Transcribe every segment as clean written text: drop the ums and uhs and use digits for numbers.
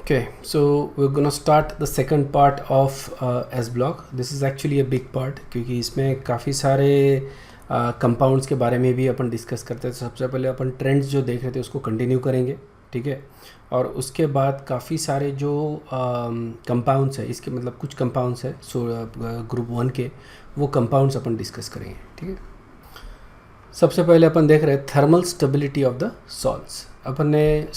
Okay, so we're gonna start the second part of S block. This is actually a big part क्योंकि इसमें काफ़ी सारे compounds के बारे में भी अपन डिस्कस करते हैं। तो सबसे पहले अपन ट्रेंड्स जो देख रहे थे उसको कंटिन्यू करेंगे, ठीक है। और उसके बाद काफ़ी सारे जो कंपाउंड्स है, इसके मतलब कुछ कंपाउंड्स है सो ग्रुप 1 के, वो कंपाउंड्स अपन डिस्कस करेंगे, ठीक है। सबसे पहले अपन देख रहे हैं thermal stability of the salts. अपन ने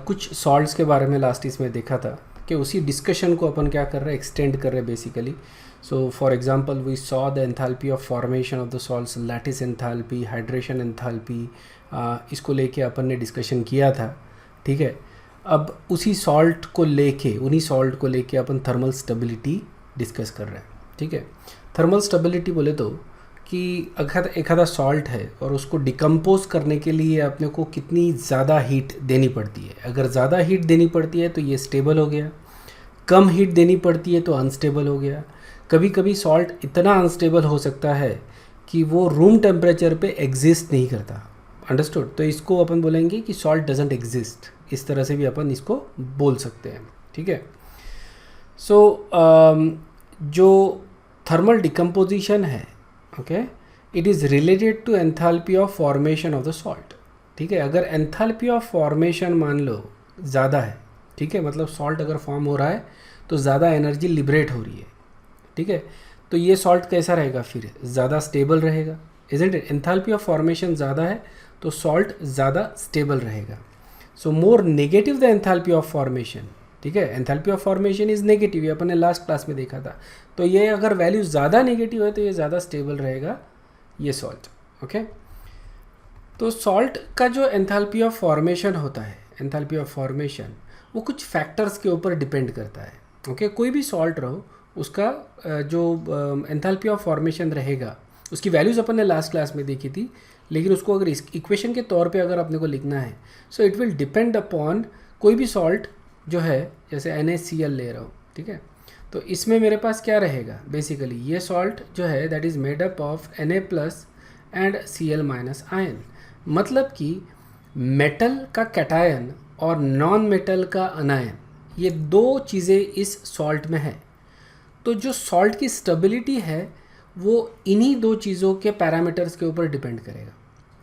कुछ सॉल्ट्स के बारे में लास्ट इसमें देखा था कि उसी डिस्कशन को अपन क्या कर रहे हैं, एक्सटेंड कर रहे हैं basically. So for example we saw the enthalpy of formation of the salts, lattice enthalpy, hydration enthalpy, इसको लेके अपन ने डिस्कशन किया था, ठीक है। अब उसी सॉल्ट को लेके, उन्हीं सॉल्ट को लेके अपन थर्मल स्टेबिलिटी डिस्कस कर रहे हैं, ठीक है। थर्मल स्टेबिलिटी बोले तो कि अगर एक आधा सॉल्ट है और उसको डिकम्पोज करने के लिए अपने को कितनी ज़्यादा हीट देनी पड़ती है। अगर ज़्यादा हीट देनी पड़ती है तो ये स्टेबल हो गया, कम हीट देनी पड़ती है तो अनस्टेबल हो गया। कभी कभी सॉल्ट इतना अनस्टेबल हो सकता है कि वो रूम टेम्परेचर पे एग्जिस्ट नहीं करता, अंडरस्टूड। तो इसको अपन बोलेंगे कि सॉल्ट डजंट एग्जिस्ट, इस तरह से भी अपन इसको बोल सकते हैं, ठीक है। सो जो थर्मल डिकम्पोजिशन है, okay, it is related to enthalpy of formation of the salt, ठीक है। अगर एंथैल्पी ऑफ फॉर्मेशन मान लो ज़्यादा है, ठीक है, मतलब सॉल्ट अगर फॉर्म हो रहा है तो ज़्यादा एनर्जी लिबरेट हो रही है, ठीक है, तो ये सॉल्ट कैसा रहेगा, फिर ज़्यादा स्टेबल रहेगा, isn't it. Enthalpy of formation ज़्यादा है तो सॉल्ट ज़्यादा स्टेबल रहेगा। So more negative the enthalpy of formation, ठीक है। Enthalpy of formation is negative, ये अपन ने लास्ट क्लास में देखा था। तो ये अगर वैल्यू ज़्यादा नेगेटिव है तो ये ज़्यादा स्टेबल रहेगा ये सॉल्ट, ओके। तो सॉल्ट का जो एंथैल्पी ऑफ फॉर्मेशन होता है, एंथैल्पी ऑफ फॉर्मेशन, वो कुछ फैक्टर्स के ऊपर डिपेंड करता है, ओके। कोई भी सॉल्ट रहो उसका जो एंथैल्पी ऑफ फॉर्मेशन रहेगा, उसकी वैल्यूज़ अपन ने लास्ट क्लास में देखी थी, लेकिन उसको अगर इस इक्वेशन के तौर पे अगर अपने को लिखना है, so it will depend upon कोई भी सॉल्ट जो है, जैसे NaCl ले रहा हूँ, ठीक है। तो इसमें मेरे पास क्या रहेगा, बेसिकली ये सॉल्ट जो है that is made up of Na+ and Cl- ion. मतलब कि मेटल का कैटायन और नॉन मेटल का अनायन, ये दो चीज़ें इस सॉल्ट में है। तो जो सॉल्ट की स्टेबिलिटी है वो इन्हीं दो चीज़ों के पैरामीटर्स के ऊपर डिपेंड करेगा,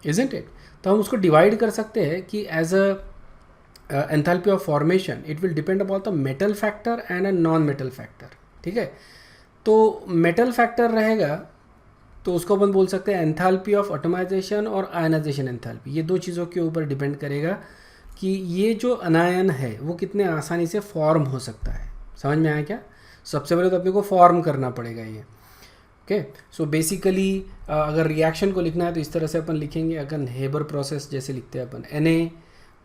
इजंट इट। तो हम उसको डिवाइड कर सकते हैं कि as a enthalpy of formation it will depend upon the metal factor and a non metal factor, ठीक है। तो मेटल फैक्टर रहेगा तो उसको अपन बोल सकते हैं एंथैल्पी ऑफ एटमाइजेशन और आयनाइजेशन एंथैल्पी। ये दो चीज़ों के ऊपर डिपेंड करेगा कि ये जो अनायन है वो कितने आसानी से फॉर्म हो सकता है। समझ में आया क्या? सबसे पहले तो अपने को फॉर्म करना पड़ेगा ये, ओके। सो बेसिकली अगर रिएक्शन को लिखना है तो इस तरह से अपन लिखेंगे। अगर हेबर प्रोसेस जैसे लिखते हैं अपन,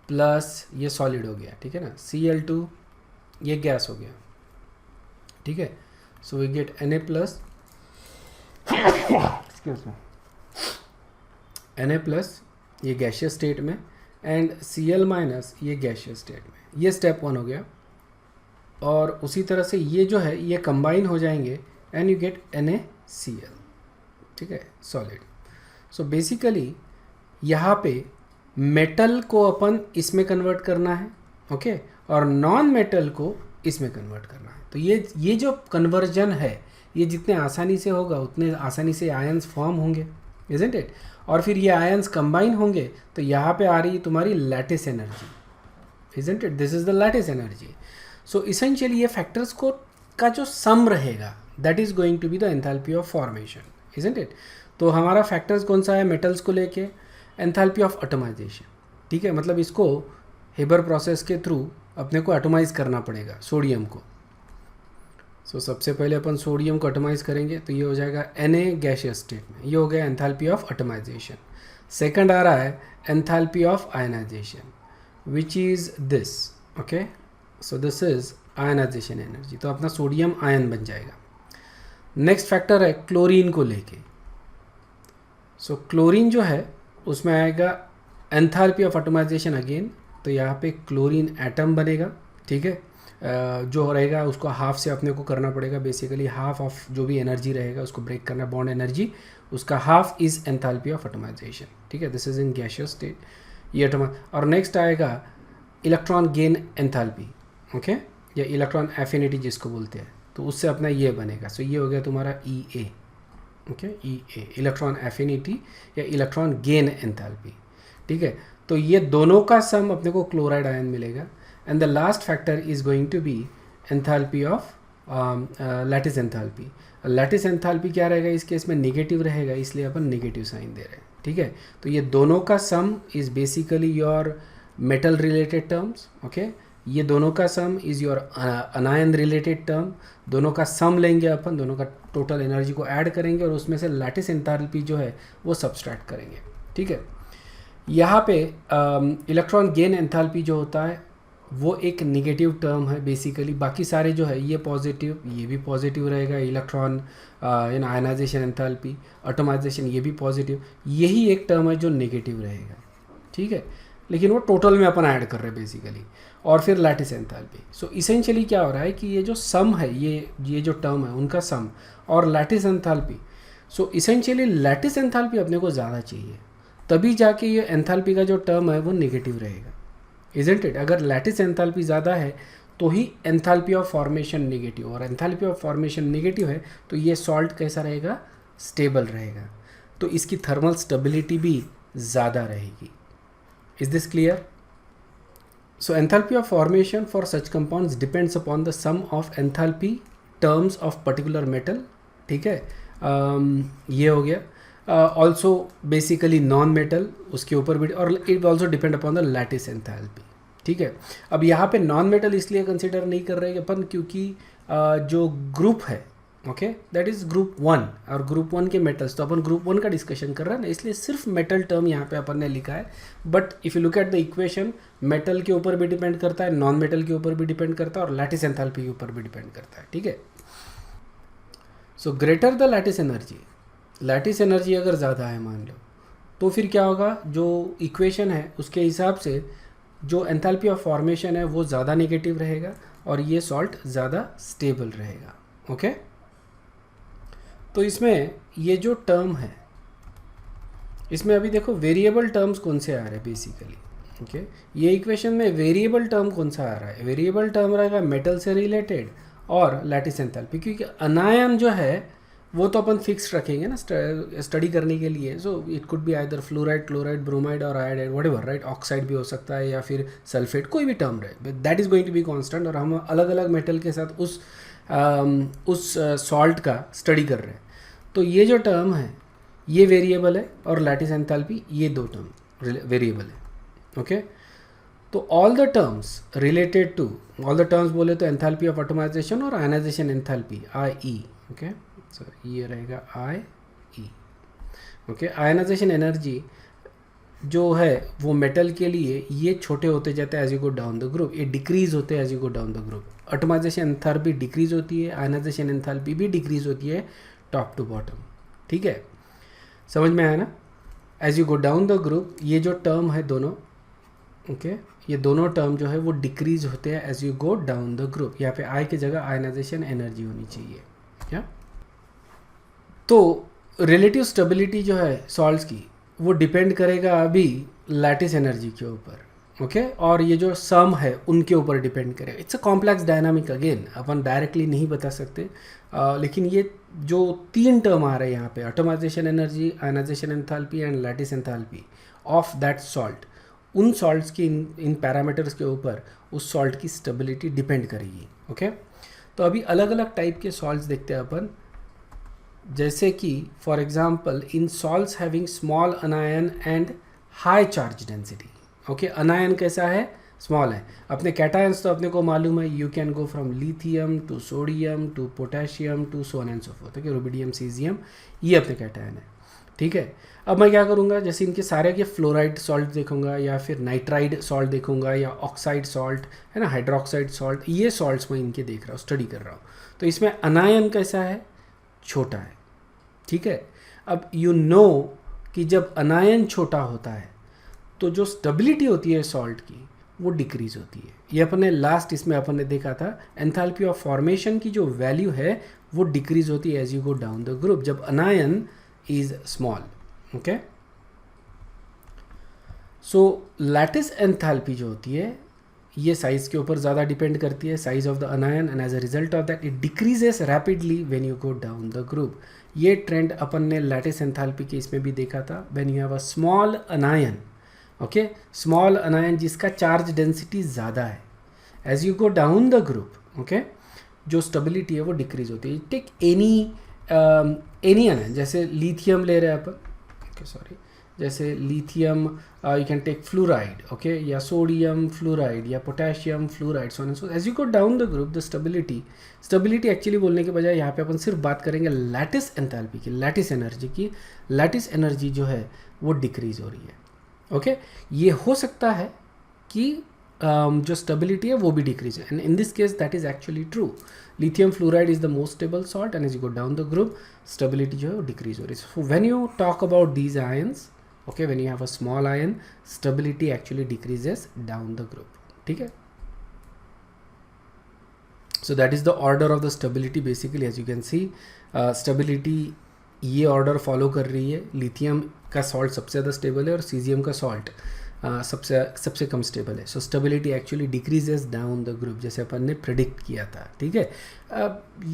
Na+ ये सॉलिड हो गया, ठीक है ना, Cl2 ये गैस हो गया, ठीक है। So we get Na+, excuse me, Na+ ये गैशियस स्टेट में एंड Cl- ये गैशियस स्टेट में। ये स्टेप 1 हो गया। और उसी तरह से ये जो है ये कंबाइन हो जाएंगे एंड यू गेट NaCl, ठीक है, सॉलिड। सो बेसिकली यहाँ पे मेटल को अपन इसमें कन्वर्ट करना है, ओके, और नॉन मेटल को इसमें कन्वर्ट करना है। तो ये जो कन्वर्जन है ये जितने आसानी से होगा उतने आसानी से आयंस फॉर्म होंगे, इजंट इट। और फिर ये आयंस कंबाइन होंगे तो यहाँ पे आ रही तुम्हारी lattice energy, isn't it. This is the lattice energy. So essentially ये फैक्टर्स को का जो सम रहेगा that is going to be the enthalpy of formation, isn't it. तो हमारा फैक्टर्स कौन सा है मेटल्स को लेके, एंथैल्पी ऑफ एटमाइजेशन, ठीक है, मतलब इसको हेबर प्रोसेस के थ्रू अपने को एटमाइज करना पड़ेगा सोडियम को। सो सबसे पहले अपन सोडियम को एटमाइज करेंगे तो ये हो जाएगा Na गैशियस स्टेट में, ये हो गया एंथैल्पी ऑफ एटमाइजेशन। सेकंड आ रहा है enthalpy of ionization which is this, okay. So this is ionization energy, तो अपना सोडियम आयन बन जाएगा। नेक्स्ट फैक्टर है क्लोरीन को लेके। सो क्लोरीन जो है उसमें आएगा एंथैल्पी ऑफ एटमाइजेशन अगेन, तो यहाँ पे क्लोरीन एटम बनेगा, ठीक है। जो रहेगा उसको हाफ से अपने को करना पड़ेगा, बेसिकली हाफ ऑफ जो भी एनर्जी रहेगा उसको ब्रेक करना, बॉन्ड एनर्जी उसका half is enthalpy of atomization, ठीक है। This is in gaseous state ये एटमा। और नेक्स्ट आएगा इलेक्ट्रॉन गेन एंथैल्पी, ओके, या इलेक्ट्रॉन एफिनिटी जिसको बोलते हैं, तो उससे अपना ये बनेगा। सो ये हो गया तुम्हारा E A. Okay, E A electron affinity या इलेक्ट्रॉन गेन एंथैल्पी। ठीक है, तो ये दोनों का सम अपने को क्लोराइड आयन मिलेगा। And the last factor is going to be enthalpy of lattice enthalpy. Lattice enthalpy क्या रहेगा इस केस में, नेगेटिव रहेगा, इसलिए अपन नेगेटिव साइन दे रहे हैं। ठीक है, तो ये दोनों का सम is basically your metal related terms. Okay, ये दोनों का सम इज योर अनायन रिलेटेड टर्म। दोनों का सम लेंगे अपन, दोनों का टोटल एनर्जी को ऐड करेंगे और उसमें से लैटिस एंथैल्पी जो है वो सब्सट्रैक्ट करेंगे। ठीक है, यहाँ पे इलेक्ट्रॉन गेन एंथैल्पी जो होता है वो एक निगेटिव टर्म है बेसिकली। बाकी सारे जो है ये पॉजिटिव, ये भी पॉजिटिव रहेगा। इलेक्ट्रॉन आयनाइजेशन एंथैल्पी, एटमाइजेशन, ये भी पॉजिटिव। यही एक टर्म है जो नेगेटिव रहेगा। ठीक है, लेकिन वो टोटल में अपन ऐड कर रहे हैं बेसिकली। और फिर लैटिस एंथैल्पी। सो इसेंशियली क्या हो रहा है कि ये जो सम है, ये जो टर्म है उनका सम और लैटिस एंथैल्पी। सो इसेंशियली लैटिस एंथैल्पी अपने को ज़्यादा चाहिए, तभी जाके ये एंथैल्पी का जो टर्म है वो नेगेटिव रहेगा, इजंट इट। अगर लैटिस एंथैल्पी ज़्यादा है तो ही एंथैल्पी ऑफ फॉर्मेशन नेगेटिव, और एंथैल्पी ऑफ फॉर्मेशन नेगेटिव है तो ये सॉल्ट कैसा रहेगा, स्टेबल रहेगा। तो इसकी थर्मल स्टेबिलिटी भी ज़्यादा रहेगी। Is this clear? So enthalpy of formation for such compounds depends upon the sum of enthalpy terms of particular metal. ठीक है, ये हो गया। ऑल्सो बेसिकली नॉन मेटल उसके ऊपर भी, और it also depend upon the lattice enthalpy. ठीक है, अब यहाँ पे नॉन मेटल इसलिए कंसिडर नहीं कर रहे हैं अपन क्योंकि जो ग्रुप है, ओके, दैट इज ग्रुप 1, और ग्रुप 1 के मेटल्स, तो अपन ग्रुप 1 का डिस्कशन कर रहे हैं ना, इसलिए सिर्फ मेटल टर्म यहाँ पे अपन ने लिखा है। But if you look at the equation, metal के ऊपर भी डिपेंड करता है, नॉन मेटल के ऊपर भी डिपेंड करता है, और लैटिस एंथैल्पी के ऊपर भी डिपेंड करता है। ठीक है, so greater the lattice energy, lattice energy अगर ज़्यादा है मान लो, तो फिर क्या होगा, जो इक्वेशन है उसके हिसाब से जो एंथैल्पी ऑफ फॉर्मेशन है वो ज़्यादा नेगेटिव रहेगा और ये सॉल्ट ज़्यादा स्टेबल रहेगा। ओके, तो इसमें ये जो टर्म है, इसमें अभी देखो वेरिएबल टर्म्स कौन से आ रहे हैं बेसिकली। ओके, ये इक्वेशन में वेरिएबल टर्म कौन सा आ रहा है, वेरिएबल टर्म रहेगा मेटल से रिलेटेड और लैटिस एंथैल्पी, क्योंकि अनायन जो है वो तो अपन फिक्स रखेंगे ना स्टडी करने के लिए। So it could be either fluoride, chloride, bromide और आयोडाइड, व्हाटएवर, राइट। ऑक्साइड भी हो सकता है या फिर सल्फेट, कोई भी टर्म रहे, that is going to be constant, और हम अलग अलग मेटल के साथ उस सॉल्ट का स्टडी कर रहे हैं। तो ये जो टर्म है ये वेरिएबल है और लैटिस एंथैल्पी, ये दो टर्म वेरिएबल है। ओके, तो all the terms related to, all the terms बोले तो एंथैल्पी ऑफ एटमाइजेशन और ionization enthalpy, I E. Okay, so ये रहेगा I E. Okay, ionization energy जो है वो मेटल के लिए ये छोटे होते जाते हैं as you go down the group, ये डिक्रीज होते हैं as you go down the group. Atomization enthalpy decrease होती है, आयनाइजेशन एंथैल्पी भी डिक्रीज होती है टॉप टू बॉटम। ठीक है, समझ में आया ना? As you go down the group, ये जो टर्म है दोनों, ओके, ये दोनों टर्म जो है वो डिक्रीज होते हैं as you go down the group. यहाँ पे आई की जगह आयनाइजेशन एनर्जी होनी चाहिए। क्या? तो रिलेटिव स्टेबिलिटी जो है सॉल्ट्स की वो डिपेंड करेगा अभी लैटिस एनर्जी के ऊपर। ओके, और ये जो सम है उनके ऊपर डिपेंड करेगा। It's a complex dynamic, again upon directly नहीं बता सकते, लेकिन ये जो तीन टर्म आ रहे हैं यहाँ पे, atomization energy, ionization enthalpy and lattice enthalpy of that salt, उन सॉल्ट्स की इन पैरामीटर्स के ऊपर उस सॉल्ट की स्टेबिलिटी डिपेंड करेगी। ओके, तो अभी अलग अलग टाइप के सॉल्ट्स देखते हैं अपन, जैसे कि for example in salts having small अनायन and high charge density. Okay, अनायन कैसा है, स्मॉल है। अपने कैटायंस तो अपने को मालूम है, you can go from lithium to sodium to potassium to so on and so forth. Okay, rubidium, caesium, ये अपने कैटायन है। ठीक है, अब मैं क्या करूँगा, जैसे इनके सारे के फ्लोराइड सॉल्ट देखूंगा या फिर नाइट्राइड सॉल्ट देखूंगा या ऑक्साइड सॉल्ट है ना, हाइड्रोक्साइड सॉल्ट, ये सॉल्ट्स मैं इनके देख रहा हूँ, स्टडी कर रहा हूँ। तो इसमें अनायन कैसा है, छोटा है। ठीक है, अब यू नो कि जब अनायन छोटा होता है तो जो स्टेबिलिटी होती है सॉल्ट की वो डिक्रीज होती है। ये अपने लास्ट इसमें अपन ने देखा था, एंथैल्पी ऑफ फॉर्मेशन की जो वैल्यू है वो डिक्रीज होती है as you go down the group, जब anion is small. Okay, so lattice enthalpy जो होती है ये साइज़ के ऊपर ज़्यादा डिपेंड करती है, size of the anion, and as a result of that it decreases rapidly when you go down the group. ये ट्रेंड अपन ने लैटिस एंथैल्पी के इसमें भी देखा था, when you have a small anion, okay, small anion जिसका charge density ज़्यादा है, as you go down the group, okay, जो स्टेबिलिटी है वो डिक्रीज होती है। टेक एनी अनायन, जैसे लिथियम ले रहे हैं अपन, ओके सॉरी, जैसे lithium, you can take fluoride, okay, या सोडियम फ्लोराइड या potassium fluoride, so and so as you go down the group the stability actually बोलने के बजाय यहाँ पे अपन सिर्फ बात करेंगे लैटिस एंथैल्पी की, लैटिस एनर्जी की। लैटिस एनर्जी जो है वो डिक्रीज हो रही है, ओके। ये हो सकता है कि जो स्टेबिलिटी है वो भी डिक्रीज है, and in this case that is actually true. Lithium fluoride is the most stable salt, and as you go down the group stability जो है वो डिक्रीज हो रही है। So when you talk about these ions, okay, when you have a small ion, stability actually decreases down the group, ठीक है। So that is the order of the stability basically, as you can see, stability ये order follow कर रही है। Lithium का salt सबसे ज़्यादा stable है और सीजियम का सॉल्ट सबसे कम स्टेबल है। So stability actually decreases down the group, जैसे अपन ने प्रिडिक्ट किया था, ठीक है।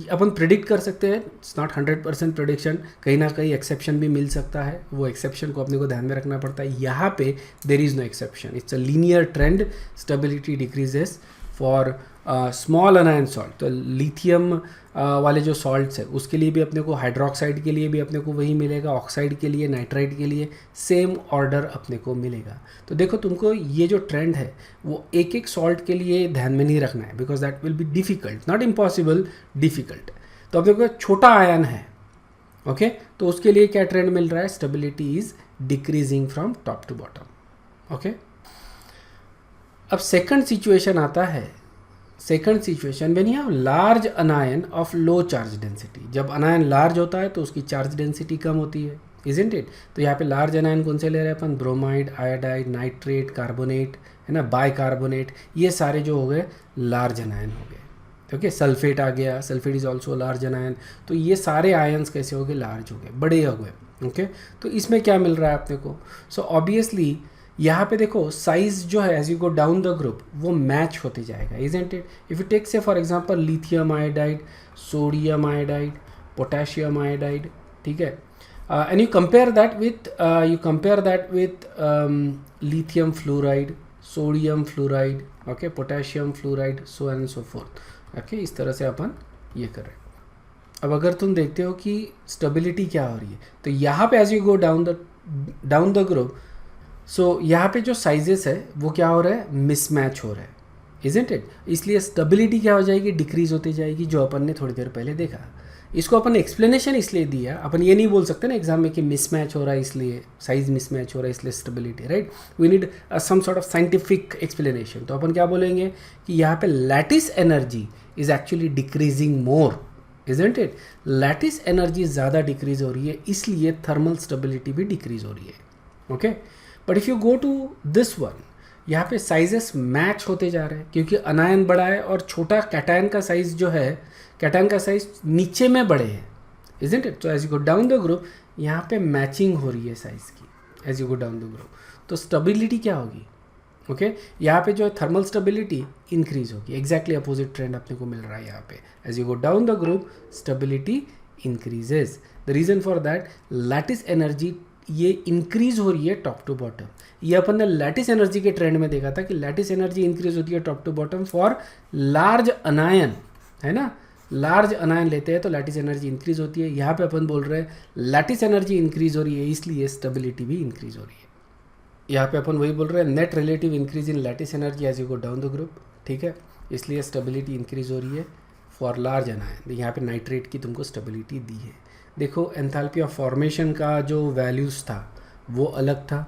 अपन प्रिडिक्ट कर सकते हैं, इट्स नॉट 100% प्रिडिक्शन, कहीं ना कहीं एक्सेप्शन भी मिल सकता है, वो एक्सेप्शन को अपने को ध्यान में रखना पड़ता है। यहाँ पे there is no exception, it's a linear trend, stability decreases for small anion salt. तो लिथियम वाले जो सॉल्ट्स है उसके लिए भी अपने को, हाइड्रोक्साइड के लिए भी अपने को वही मिलेगा, ऑक्साइड के लिए, नाइट्राइड के लिए सेम ऑर्डर अपने को मिलेगा। तो देखो तुमको ये जो ट्रेंड है वो एक एक सॉल्ट के लिए ध्यान में नहीं रखना है, because that will be difficult, not impossible, difficult. तो अब देखो छोटा आयन है, ओके, तो उसके लिए क्या ट्रेंड मिल रहा है, stability is decreasing from top to bottom, okay. अब सेकंड सिचुएशन आता है, second situation when you have large anion of low charge density. जब अनायन लार्ज होता है तो उसकी चार्ज डेंसिटी कम होती है, इजंट इट। तो यहाँ पे लार्ज अनायन कौन से ले रहे हैं अपन, ब्रोमाइड, आयोडाइड, नाइट्रेट, कार्बोनेट, है ना, बाइकार्बोनेट, ये सारे जो हो गए लार्ज अनायन हो गए, ओके। सल्फेट आ गया, सल्फेट इज ऑल्सो लार्ज अनायन। तो ये सारे आयन्स कैसे हो गए, लार्ज हो गए, बड़े हो गए, ओके। तो इसमें क्या मिल रहा है अपने को, सो ऑब्वियसली यहाँ पे देखो साइज जो है as you go down the group वो मैच होते जाएगा, isn't it. If you take say for example lithium iodide, sodium iodide, potassium iodide, ठीक है, and you compare that with lithium fluoride, sodium fluoride, okay, potassium fluoride, so and so forth, okay. इस तरह से अपन ये कर रहे हैं। अब अगर तुम देखते हो कि स्टेबिलिटी क्या हो रही है, तो यहाँ पे as you go down the group, so यहाँ पे जो साइजेस है वो क्या हो रहा है, मिसमैच हो रहा है, इजंट इट। इसलिए स्टेबिलिटी क्या हो जाएगी, डिक्रीज होती जाएगी, जो अपन ने थोड़ी देर पहले देखा। इसको अपन एक्सप्लेनेशन इसलिए दिया, अपन ये नहीं बोल सकते ना एग्जाम में कि मिसमैच हो रहा है इसलिए, साइज मिसमैच हो रहा है इसलिए stability, right. We need some sort of scientific explanation. तो अपन क्या बोलेंगे कि यहाँ पे lattice energy is actually decreasing more, isn't it. Lattice energy ज़्यादा डिक्रीज हो रही है, इसलिए थर्मल स्टेबिलिटी भी डिक्रीज हो रही है, okay. But if you go to this one, यहाँ पे साइजेस मैच होते जा रहे हैं, क्योंकि अनायन बड़ा है और छोटा कैटायन का साइज जो है, कैटायन का साइज नीचे में बड़े हैं, इजंट इट। तो as you go down the group यहाँ पे मैचिंग हो रही है साइज की, as you go down the group. तो स्टेबिलिटी क्या होगी, ओके, यहाँ पे जो है थर्मल स्टेबिलिटी इंक्रीज होगी, एग्जैक्टली अपोजिट ट्रेंड अपने को मिल रहा है यहाँ पे। As you go down the group stability increases. The reason for that, lattice energy ये इंक्रीज हो रही है टॉप टू बॉटम। ये अपन ने लैटिस एनर्जी के ट्रेंड में देखा था कि लैटिस एनर्जी इंक्रीज होती है top to bottom for large anion, है ना। लार्ज अनायन लेते हैं तो लैटिस एनर्जी इंक्रीज होती है। यहाँ पे अपन बोल रहे हैं लैटिस एनर्जी इंक्रीज हो रही है, इसलिए स्टेबिलिटी भी इंक्रीज हो रही है। यहाँ पे अपन वही बोल रहे हैं, net relative increase in lattice energy as you go down the group, ठीक है, इसलिए स्टेबिलिटी इंक्रीज हो रही है फॉर लार्ज अनायन। यहाँ पे नाइट्रेट की तुमको स्टेबिलिटी दी है। देखो एंथैल्पी ऑफ फॉर्मेशन का जो वैल्यूज़ था वो अलग था,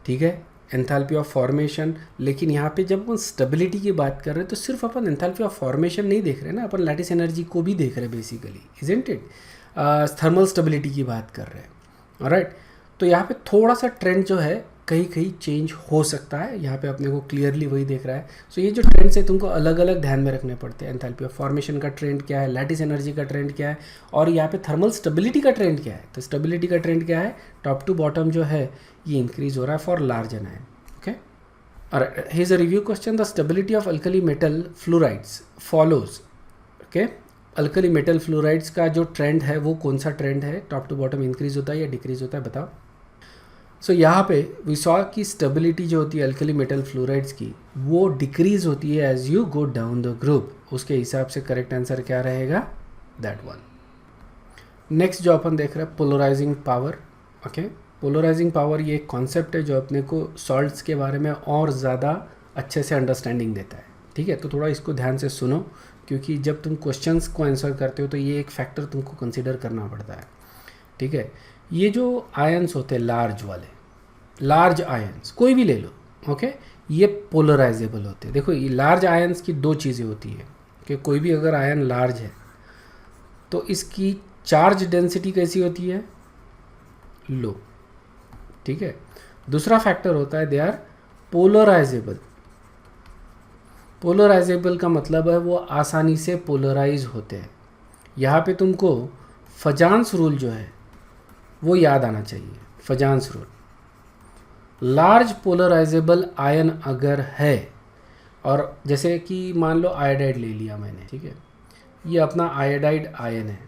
ठीक है, एंथैल्पी ऑफ फॉर्मेशन। लेकिन यहाँ पे जब अपन स्टेबिलिटी की बात कर रहे हैं तो सिर्फ अपन एंथैल्पी ऑफ फॉर्मेशन नहीं देख रहे हैं ना, अपन लैटिस एनर्जी को भी देख रहे हैं basically, isn't it. Thermal stability की बात कर रहे हैं, ऑलराइट। तो यहाँ पे थोड़ा सा ट्रेंड जो है कहीं कहीं चेंज हो सकता है, यहाँ पे अपने को क्लियरली वही देख रहा है। सो ये जो ट्रेंड्स है तुमको अलग अलग ध्यान में रखने पड़ते हैं। एंथैल्पी ऑफ फॉर्मेशन का ट्रेंड क्या है, लैटिस एनर्जी का ट्रेंड क्या है, और यहाँ पे थर्मल स्टेबिलिटी का ट्रेंड क्या है। तो स्टेबिलिटी का ट्रेंड क्या है, टॉप टू बॉटम जो है ये इंक्रीज हो रहा है for large अनायन, okay. Alright, here's a review question. The stability of alkali metal fluorides follows. Okay, alkali metal fluorides का जो ट्रेंड है वो कौन सा ट्रेंड है, टॉप टू बॉटम इंक्रीज होता है या डिक्रीज होता है, बताओ. सो यहाँ पे वी सॉ की स्टेबिलिटी जो होती है अल्कली मेटल फ्लोराइड्स की वो डिक्रीज होती है as you go down the group. उसके हिसाब से करेक्ट आंसर क्या रहेगा, दैट वन. नेक्स्ट जो अपन देख रहे हैं polarising power. Okay, polarising power ये एक कॉन्सेप्ट है जो अपने को सॉल्ट्स के बारे में और ज़्यादा अच्छे से अंडरस्टैंडिंग देता है. ठीक है, तो थोड़ा इसको ध्यान से सुनो, क्योंकि जब तुम क्वेश्चंस को आंसर करते हो तो ये एक फैक्टर तुमको कंसीडर करना पड़ता है. ठीक है, ये जो आयंस होते हैं लार्ज वाले, लार्ज आयंस कोई भी ले लो, ओके, ये पोलराइजेबल होते हैं. देखो ये लार्ज आयंस की दो चीज़ें होती है कि कोई भी अगर आयन लार्ज है तो इसकी चार्ज डेंसिटी कैसी होती है, लो. ठीक है, दूसरा फैक्टर होता है दे आर पोलराइजेबल. पोलराइजेबल का मतलब है वो आसानी से पोलराइज होते हैं. यहाँ पे तुमको फजान्स रूल जो है वो याद आना चाहिए. फजान्स रूल, लार्ज पोलराइजेबल आयन अगर है, और जैसे कि मान लो आयोडाइड ले लिया मैंने, ठीक है, ये अपना आयोडाइड आयन है.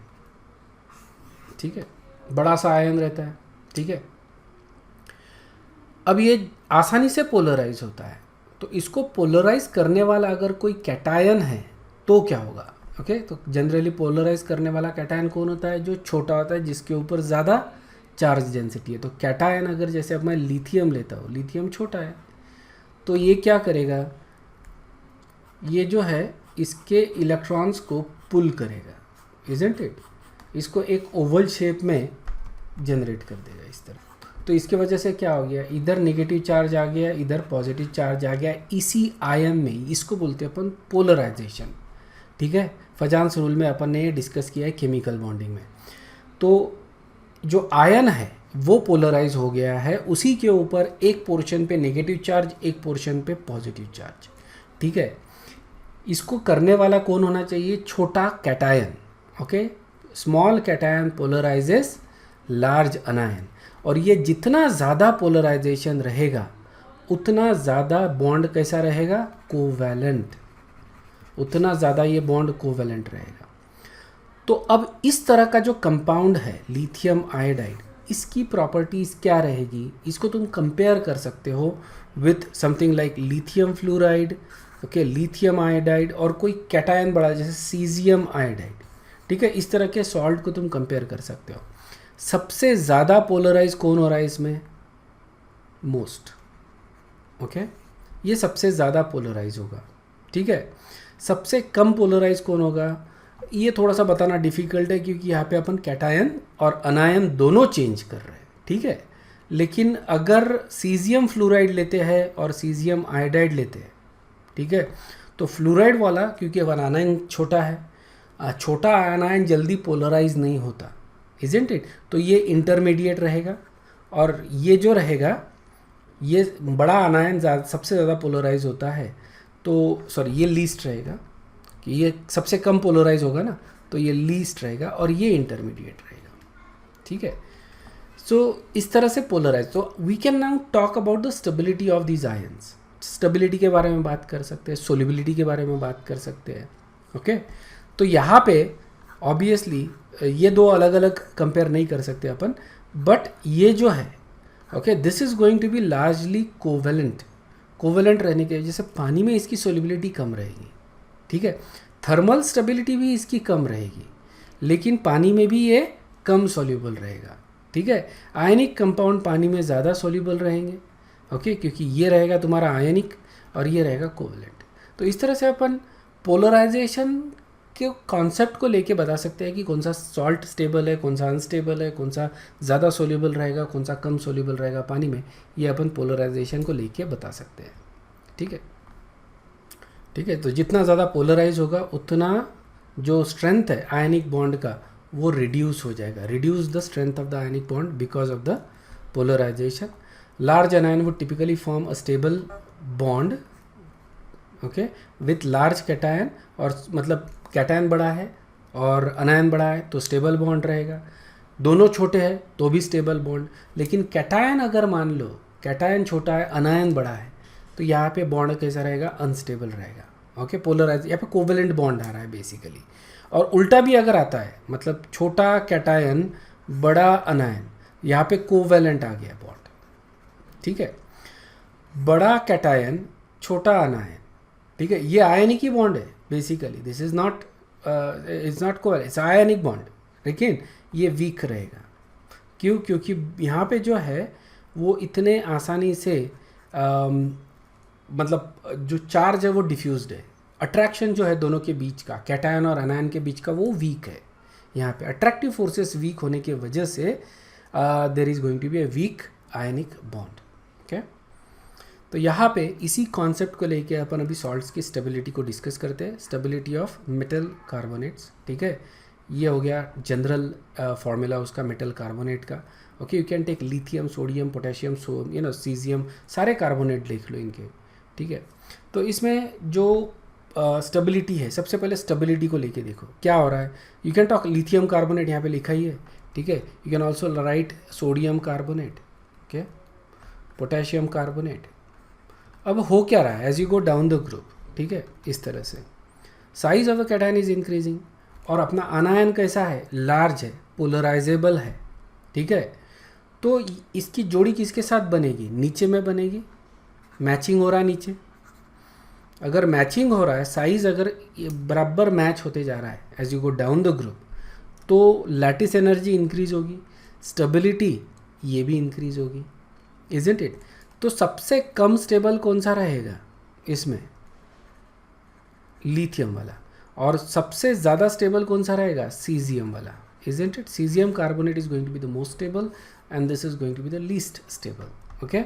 ठीक है, बड़ा सा आयन रहता है. ठीक है, अब ये आसानी से पोलराइज होता है, तो इसको पोलराइज करने वाला अगर कोई कैटायन है तो क्या होगा. ओके, तो जनरली पोलराइज करने वाला कैटायन कौन होता है, जो छोटा होता है, जिसके ऊपर ज़्यादा चार्ज डेंसिटी है. तो कैटायन अगर जैसे अब मैं लिथियम लेता हूँ, लिथियम छोटा है, तो ये क्या करेगा, ये जो है इसके इलेक्ट्रॉन्स को पुल करेगा, इजंट इट, इसको एक ओवल शेप में जनरेट कर देगा इस तरह. तो इसके वजह से क्या हो गया, इधर नेगेटिव चार्ज आ गया, इधर पॉजिटिव चार्ज आ गया इसी आयन में. इसको बोलते हैं अपन पोलराइजेशन. ठीक है, फजान्स रूल में अपन ने ये डिस्कस किया है केमिकल बॉन्डिंग में. तो जो आयन है वो पोलराइज हो गया है, उसी के ऊपर एक पोर्शन पे नेगेटिव चार्ज, एक पोर्शन पे पॉजिटिव चार्ज. ठीक है, इसको करने वाला कौन होना चाहिए, छोटा cation. Okay, small cation polarises large anion. और ये जितना ज़्यादा पोलराइजेशन रहेगा उतना ज़्यादा बॉन्ड कैसा रहेगा, कोवैलेंट, उतना ज़्यादा ये बॉन्ड कोवैलेंट रहेगा. तो अब इस तरह का जो कंपाउंड है लिथियम आयोडाइड, इसकी प्रॉपर्टीज़ क्या रहेगी, इसको तुम कंपेयर कर सकते हो with something like lithium fluoride, okay, lithium iodide, और कोई कैटायन बड़ा जैसे सीजियम आयोडाइड. ठीक है, इस तरह के सॉल्ट को तुम कंपेयर कर सकते हो. सबसे ज़्यादा पोलराइज कौन हो रहा है इसमें, मोस्ट. ओके, ये सबसे ज़्यादा पोलराइज होगा. ठीक है, सबसे कम पोलराइज कौन होगा, ये थोड़ा सा बताना डिफ़िकल्ट है, क्योंकि यहाँ पे अपन कैटायन और अनायन दोनों चेंज कर रहे हैं. ठीक है, लेकिन अगर सीजियम फ्लोराइड लेते हैं और सीजियम आयोडाइड लेते हैं, ठीक है, तो फ्लोराइड वाला, क्योंकि अनायन छोटा है, छोटा अनायन जल्दी पोलराइज नहीं होता, इजंट इट, तो ये इंटरमीडिएट रहेगा. और ये जो रहेगा, ये बड़ा अनायन सबसे ज़्यादा पोलराइज होता है, तो सॉरी ये लीस्ट रहेगा, कि ये सबसे कम पोलराइज होगा ना, तो ये लीस्ट रहेगा, और ये इंटरमीडिएट रहेगा. ठीक है, सो इस तरह से पोलराइज. तो we can now talk about the stability of these ions. Stability के बारे में बात कर सकते हैं, सोल्युबिलिटी के बारे में बात कर सकते हैं. ओके, तो यहाँ पे ऑब्वियसली ये दो अलग अलग कंपेयर नहीं कर सकते अपन, बट ये जो है, okay, this is going to be largely covalent. Covalent रहने की वजह से पानी में इसकी सोल्युबिलिटी कम रहेगी. ठीक है, थर्मल स्टेबिलिटी भी इसकी कम रहेगी, लेकिन पानी में भी ये कम सोल्यूबल रहेगा. ठीक है, आयनिक कंपाउंड पानी में ज़्यादा सोल्यूबल रहेंगे. ओके, क्योंकि ये रहेगा तुम्हारा आयनिक और ये रहेगा कोवेलेंट. तो इस तरह से अपन पोलराइजेशन के कॉन्सेप्ट को लेके बता सकते हैं कि कौन सा सॉल्ट स्टेबल है, कौन सा अनस्टेबल है, कौन सा ज़्यादा सोल्यूबल रहेगा, कौन सा कम सोल्यूबल रहेगा पानी में. ये अपन पोलराइजेशन को लेके बता सकते हैं. ठीक है, ठीक है, तो जितना ज़्यादा पोलराइज होगा उतना जो स्ट्रेंथ है आयनिक बॉन्ड का वो रिड्यूस हो जाएगा. Reduce the strength of the ionic bond because of the polarisation. Large anion would typically form a stable bond, okay, with large cation, और मतलब कैटायन बड़ा है और अनायन बड़ा है तो स्टेबल बॉन्ड रहेगा. दोनों छोटे हैं तो भी स्टेबल बॉन्ड. लेकिन कैटायन अगर मान लो कैटायन छोटा है, अनायन बड़ा है, तो यहाँ पे बॉन्ड कैसा रहेगा, अनस्टेबल रहेगा। ओके, पोलराइज, यहाँ पे कोवेलेंट बॉन्ड आ रहा है बेसिकली। और उल्टा भी अगर आता है, मतलब छोटा कैटायन बड़ा अनायन, यहाँ पे कोवेलेंट आ गया बॉन्ड, ठीक है। बड़ा कैटायन छोटा अनायन, ठीक है, ये आयनिक ही बॉन्ड है basically, this is not covalent, it's ionic bond, लेकिन ये वीक रहेगा। क्यों? क्योंकि यहाँ पे जो है वो इतने आसानी से मतलब जो चार्ज है वो डिफ्यूज्ड है, अट्रैक्शन जो है दोनों के बीच का, कैटायन और अनायन के बीच का, वो वीक है। यहाँ पे अट्रैक्टिव फोर्सेस वीक होने की वजह से there is going to be a weak ionic bond. Okay, तो यहाँ पे इसी कॉन्सेप्ट को लेके अपन अभी सॉल्ट्स की स्टेबिलिटी को डिस्कस करते हैं, स्टेबिलिटी ऑफ मेटल कार्बोनेट्स, ठीक है। ये हो गया जनरल फार्मूला उसका मेटल कार्बोनेट का। Okay, you can take lithium, sodium, potassium, caesium, सारे कार्बोनेट लिख लो इनके, ठीक है। तो इसमें जो स्टेबिलिटी है, सबसे पहले स्टेबिलिटी को लेके देखो क्या हो रहा है। You can talk lithium carbonate, यहाँ पे लिखा ही है, ठीक है। You can also write sodium carbonate, okay, potassium carbonate. अब हो क्या रहा है as you go down the group, ठीक है, इस तरह से size of the cation is increasing, और अपना अनायन कैसा है, लार्ज है, पोलराइजेबल है, ठीक है। तो इसकी जोड़ी किसके साथ बनेगी, नीचे में बनेगी, मैचिंग हो रहा है नीचे। अगर मैचिंग हो रहा है, साइज अगर बराबर मैच होते जा रहा है as you go down the group, तो लैटिस एनर्जी इंक्रीज होगी, स्टेबिलिटी ये भी इंक्रीज होगी, इजंट इट। तो सबसे कम स्टेबल कौन सा रहेगा इसमें, लिथियम वाला, और सबसे ज़्यादा स्टेबल कौन सा रहेगा, सीजियम वाला, isn't it. Caesium carbonate is going to be the most stable and this is going to be the least stable. Okay,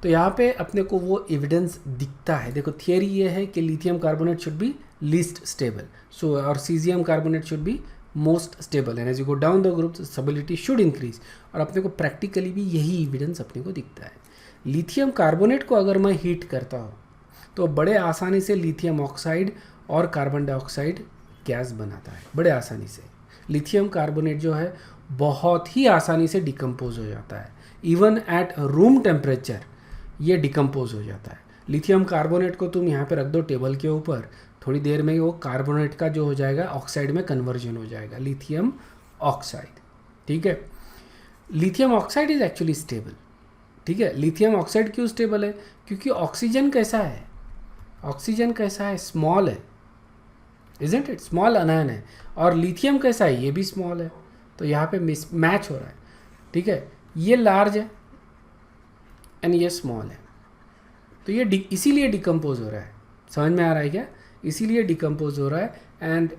तो यहाँ पे अपने को वो एविडेंस दिखता है। देखो, थियरी ये है कि lithium carbonate should be least stable, so और caesium carbonate should be most stable, and as you go down the group stability should increase. और अपने को प्रैक्टिकली भी यही एविडेंस अपने को दिखता है। लिथियम कार्बोनेट को अगर मैं हीट करता हूँ तो बड़े आसानी से लिथियम ऑक्साइड और कार्बन डाइऑक्साइड गैस बनाता है, बड़े आसानी से। लिथियम कार्बोनेट जो है बहुत ही आसानी से डिकम्पोज हो जाता है, इवन एट रूम टेम्परेचर ये डिकम्पोज हो जाता है। लिथियम कार्बोनेट को तुम यहाँ पे रख दो टेबल के ऊपर, थोड़ी देर में वो कार्बोनेट का जो हो जाएगा ऑक्साइड में कन्वर्जन हो जाएगा, लिथियम ऑक्साइड, ठीक है। Lithium oxide is actually stable, ठीक है। लिथियम ऑक्साइड क्यों स्टेबल है, क्योंकि ऑक्सीजन कैसा है, ऑक्सीजन कैसा है, स्मॉल है, इजंट इट, स्मॉल अनायन है। और लिथियम कैसा है, ये भी स्मॉल है, तो यहाँ पे मैच हो रहा है, ठीक है। ये लार्ज है एंड ये स्मॉल है, तो ये इसीलिए डिकम्पोज हो रहा है। समझ में आ रहा है क्या, इसीलिए डिकम्पोज हो रहा है, एंड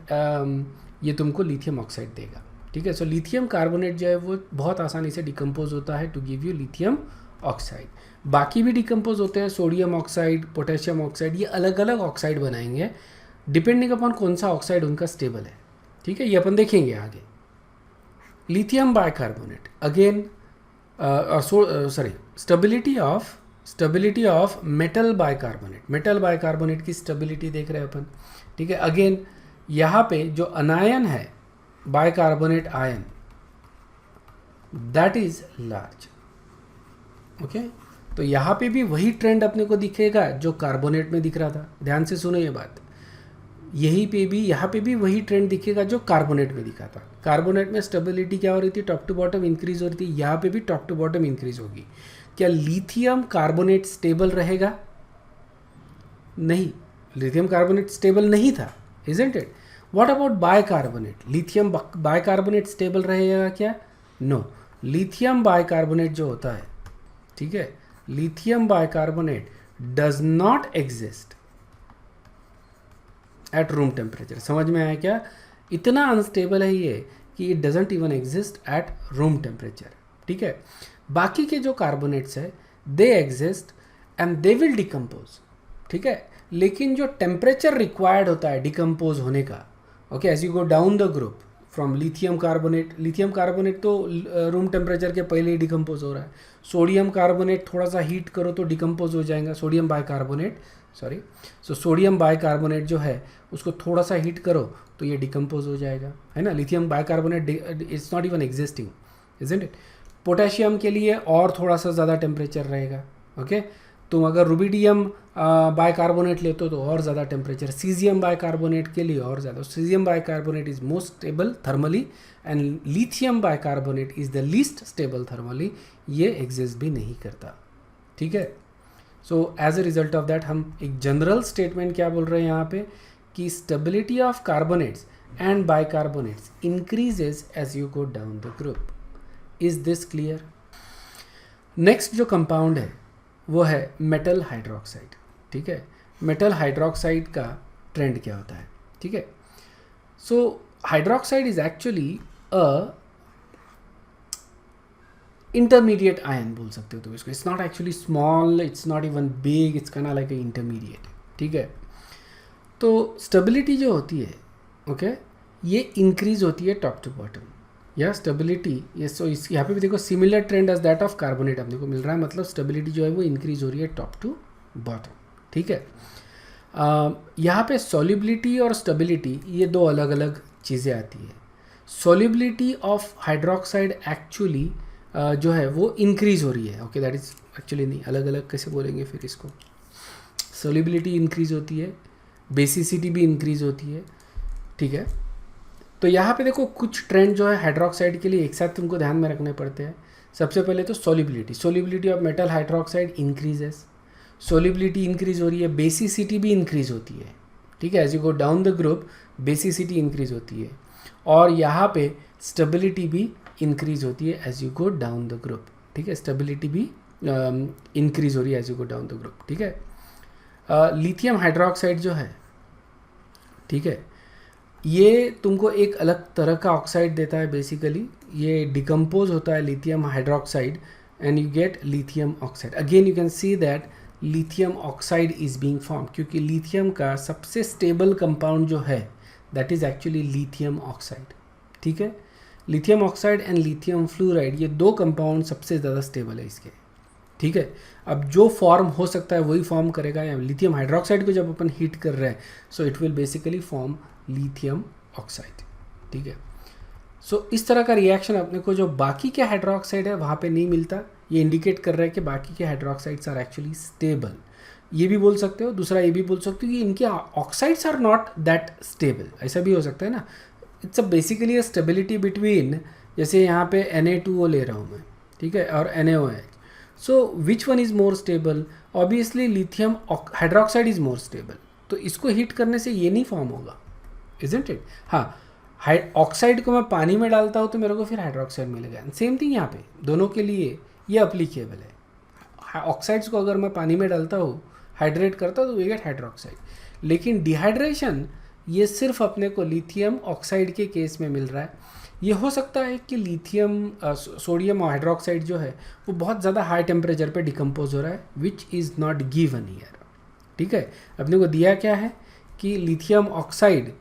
ये तुमको लिथियम ऑक्साइड देगा, ठीक है। सो लिथियम कार्बोनेट जो है वो बहुत आसानी से डिकम्पोज होता है to give you lithium oxide. बाकी भी डिकम्पोज होते हैं, सोडियम ऑक्साइड, पोटेशियम ऑक्साइड, ये अलग अलग ऑक्साइड बनाएंगे डिपेंडिंग अपॉन कौन सा ऑक्साइड उनका स्टेबल है, ठीक है। ये अपन देखेंगे आगे। Lithium bicarbonate again, stability of metal bicarbonate, metal bicarbonate की स्टेबिलिटी देख रहे हैं अपन, ठीक है। अगेन यहाँ पे जो अनायन है, bicarbonate ion, that is large, okay. तो यहाँ पे भी वही ट्रेंड अपने को दिखेगा जो कार्बोनेट में दिख रहा था, ध्यान से सुनो ये बात। यहाँ पे भी वही ट्रेंड दिखेगा जो कार्बोनेट में दिखा था। कार्बोनेट में स्टेबिलिटी क्या हो रही थी, टॉप टू बॉटम इंक्रीज हो रही थी, यहाँ पे भी टॉप टू बॉटम इंक्रीज होगी। क्या लिथियम कार्बोनेट स्टेबल रहेगा, नहीं, लिथियम कार्बोनेट स्टेबल नहीं था, isn't it. What about bicarbonate, lithium bicarbonate stable रहेगा क्या, नो। लिथियम बाइकार्बोनेट जो होता है, ठीक है, lithium bicarbonate does not exist at room temperature. समझ में आया क्या, इतना अनस्टेबल है ये कि it doesn't even exist at room temperature, ठीक है। बाकी के जो कार्बोनेट्स है they exist and they will decompose, ठीक है। लेकिन जो टेम्परेचर रिक्वायर्ड होता है डिकम्पोज होने का, okay, as you go down the group from lithium carbonate तो रूम टेम्परेचर के पहले ही डिकम्पोज हो रहा है। सोडियम कार्बोनेट थोड़ा सा हीट करो तो डिकम्पोज हो जाएगा, sodium bicarbonate, sorry, sodium bicarbonate जो है उसको थोड़ा सा हीट करो तो ये डिकम्पोज हो जाएगा, है ना। Lithium bicarbonate it's not even existing, isn't it. Potassium के लिए और थोड़ा सा ज़्यादा टेम्परेचर रहेगा, ओके। तुम अगर रुबिडियम बाइकार्बोनेट लेते हो तो और ज़्यादा टेम्परेचर, सीजियम बाइकार्बोनेट के लिए और ज़्यादा। Caesium bicarbonate is most stable thermally and lithium bicarbonate is the least stable thermally, ये एग्जिस्ट भी नहीं करता, ठीक है। So as a result of that हम एक जनरल स्टेटमेंट क्या बोल रहे हैं यहाँ पे कि stability of carbonates and bicarbonates increases as you go down the group. Is this clear? Next जो कंपाउंड है वो है मेटल हाइड्रोक्साइड, ठीक है। मेटल हाइड्रोक्साइड का ट्रेंड क्या होता है, ठीक है। So hydroxide is actually a intermediate ion बोल सकते हो तुम इसको। It's not actually small, it's not even big, it's kind of like a intermediate, ठीक है। तो स्टेबिलिटी जो होती है, ओके, ये इंक्रीज होती है टॉप टू बॉटम, या स्टेबिलिटी ये। सो इस यहाँ पे भी देखो similar trend as that of carbonate अपने को मिल रहा है, मतलब स्टेबिलिटी जो है वो इंक्रीज हो रही है टॉप टू बॉटम, ठीक है। यहाँ पे सॉल्युबिलिटी और स्टेबिलिटी ये दो अलग अलग चीज़ें आती है। सॉल्युबिलिटी ऑफ हाइड्रोक्साइड एक्चुअली जो है वो इंक्रीज हो रही है, ओके, दैट इज एक्चुअली नहीं, अलग अलग कैसे बोलेंगे फिर इसको। सॉल्युबिलिटी इंक्रीज होती है, बेसिसिटी भी इंक्रीज होती है, ठीक है। तो यहाँ पे देखो कुछ ट्रेंड जो है हाइड्रोक्साइड के लिए एक साथ तुमको ध्यान में रखने पड़ते हैं। सबसे पहले तो solubility of metal hydroxide increases, solubility increase हो रही है, बेसिसिटी भी इंक्रीज होती है, ठीक है। As you go down the group basicity increase होती है, और यहाँ पे स्टेबिलिटी भी इंक्रीज होती है as you go down the group, ठीक है। स्टेबिलिटी भी इंक्रीज हो रही है as you go down the group, ठीक है। लिथियम हाइड्रोक्साइड जो है, ठीक है, ये तुमको एक अलग तरह का ऑक्साइड देता है। बेसिकली ये डिकम्पोज होता है lithium hydroxide and you get lithium oxide. Again you can see that lithium oxide is being form, क्योंकि लिथियम का सबसे स्टेबल कंपाउंड जो है that is actually lithium oxide, ठीक है। Lithium oxide and lithium fluoride ये दो कंपाउंड सबसे ज़्यादा स्टेबल है इसके, ठीक है। अब जो फॉर्म हो सकता है वही फॉर्म करेगा। या लिथियम हाइड्रोक्साइड को जब अपन हीट कर रहे हैं so it will basically form lithium oxide, ठीक है। सो इस तरह का रिएक्शन अपने को जो बाकी के हाइड्रोक्साइड है वहाँ पे नहीं मिलता। ये इंडिकेट कर रहा है कि बाकी के हाइड्रोक्साइड्स आर एक्चुअली स्टेबल। ये भी बोल सकते हो, दूसरा ये भी बोल सकते हो कि इनके oxides are not that stable, ऐसा भी हो सकता है ना। It's a basically a stability between, जैसे यहाँ पे Na2O ले रहा हूँ मैं, ठीक है, और NaOH। So which one is more stable? Obviously lithium hydroxide is more stable, तो इसको हीट करने से ये नहीं फॉर्म होगा, इजंट इट। हाँ, ऑक्साइड को मैं पानी में डालता हूँ तो मेरे को फिर हाइड्रोक्साइड मिलेगा। सेम थिंग यहाँ पे दोनों के लिए ये अप्लीकेबल है। ऑक्साइड्स को अगर मैं पानी में डालता हूँ, हाइड्रेट करता हूँ, तो वी गेट हाइड्रोक्साइड। लेकिन डिहाइड्रेशन ये सिर्फ अपने को लिथियम ऑक्साइड के केस में मिल रहा है। ये हो सकता है कि लिथियम सोडियम हाइड्रोक्साइड जो है वो बहुत ज़्यादा हाई टेम्परेचर पे डिकम्पोज हो रहा है, which is not given here, ठीक है। अपने को दिया क्या है कि lithium oxide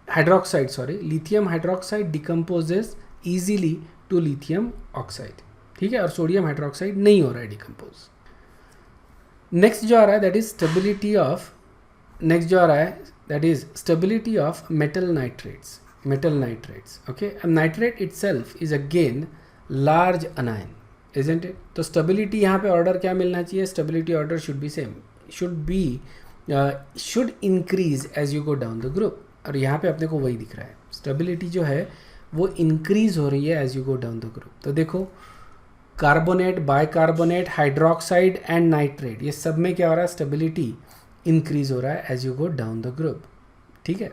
hydroxide lithium hydroxide decomposes easily to lithium oxide, ठीक है, और सोडियम हाइड्रोक्साइड नहीं हो रहा है डिकम्पोज। नेक्स्ट जो आ रहा है that is stability of, next जो आ रहा है that is stability of metal nitrates. Okay, and nitrate itself is again large anion, isn't it? तो स्टेबिलिटी यहाँ पे ऑर्डर क्या मिलना चाहिए? Stability order should be same, should increase as you go down the group, और यहाँ पे अपने को वही दिख रहा है, स्टेबिलिटी जो है वो इंक्रीज हो रही है as you go down the group. तो देखो carbonate, bicarbonate, hydroxide and nitrate, ये सब में क्या हो रहा है? स्टेबिलिटी इंक्रीज हो रहा है as you go down the group, ठीक है।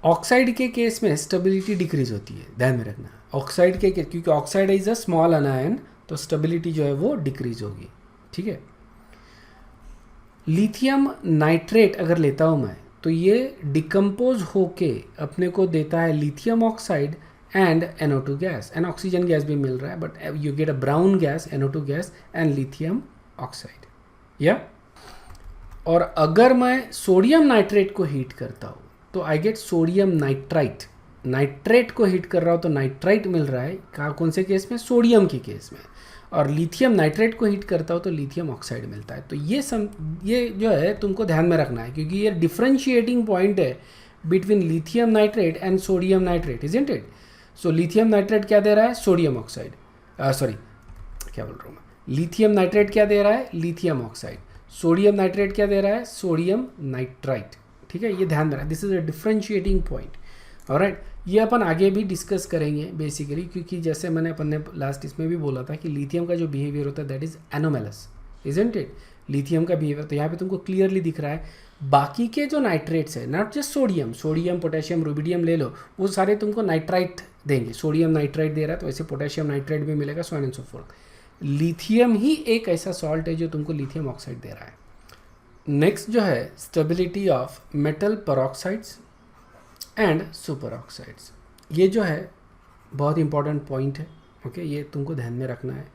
ऑक्साइड के केस में स्टेबिलिटी डिक्रीज होती है, ध्यान में रखना। ऑक्साइड के क्योंकि ऑक्साइड इज अ स्मॉल अनायन, तो स्टेबिलिटी जो है वो डिक्रीज होगी, ठीक है। लिथियम नाइट्रेट अगर लेता हूँ मैं तो ये डिकम्पोज होके अपने को देता है lithium oxide and NO2 gas, and oxygen gas भी मिल रहा है, but you get a brown gas NO2 gas and lithium oxide, या। और अगर मैं सोडियम नाइट्रेट को हीट करता हूँ तो I get sodium nitrite. Nitrate को हीट कर रहा हूँ तो नाइट्राइट मिल रहा है, कौन से केस में? सोडियम के केस में। और लिथियम नाइट्रेट को हीट करता हूँ तो लिथियम ऑक्साइड मिलता है। तो ये जो है तुमको ध्यान में रखना है, क्योंकि ये डिफरेंशिएटिंग पॉइंट है between lithium nitrate and sodium nitrate, isn't it? So lithium nitrate क्या दे रहा है? सोडियम ऑक्साइड, सॉरी क्या बोल रहा हूँ मैं, लिथियम नाइट्रेट क्या दे रहा है, लिथियम ऑक्साइड। सोडियम नाइट्रेट क्या दे रहा है, सोडियम नाइट्राइट। ठीक है, ये ध्यान देना, this is a differentiating point. Alright, ये अपन आगे भी डिस्कस करेंगे बेसिकली, क्योंकि जैसे मैंने अपन ने लास्ट इसमें भी बोला था कि लिथियम का जो बिहेवियर होता है that is anomalous, isn't it. Lithium का बिहेवियर तो यहाँ पे तुमको क्लियरली दिख रहा है। बाकी के जो नाइट्रेट्स है, not just sodium, sodium potassium rubidium ले लो, वो सारे तुमको नाइट्राइट देंगे। सोडियम नाइट्राइट दे रहा है तो ऐसे पोटेशियम नाइट्राइट भी मिलेगा, so and so forth. Lithium ही एक ऐसा सॉल्ट है जो तुमको लिथियम ऑक्साइड दे रहा है। नेक्स्ट जो है stability of metal peroxides and superoxides, ये जो है बहुत इंपॉर्टेंट पॉइंट है। ओके, ये तुमको ध्यान में रखना है,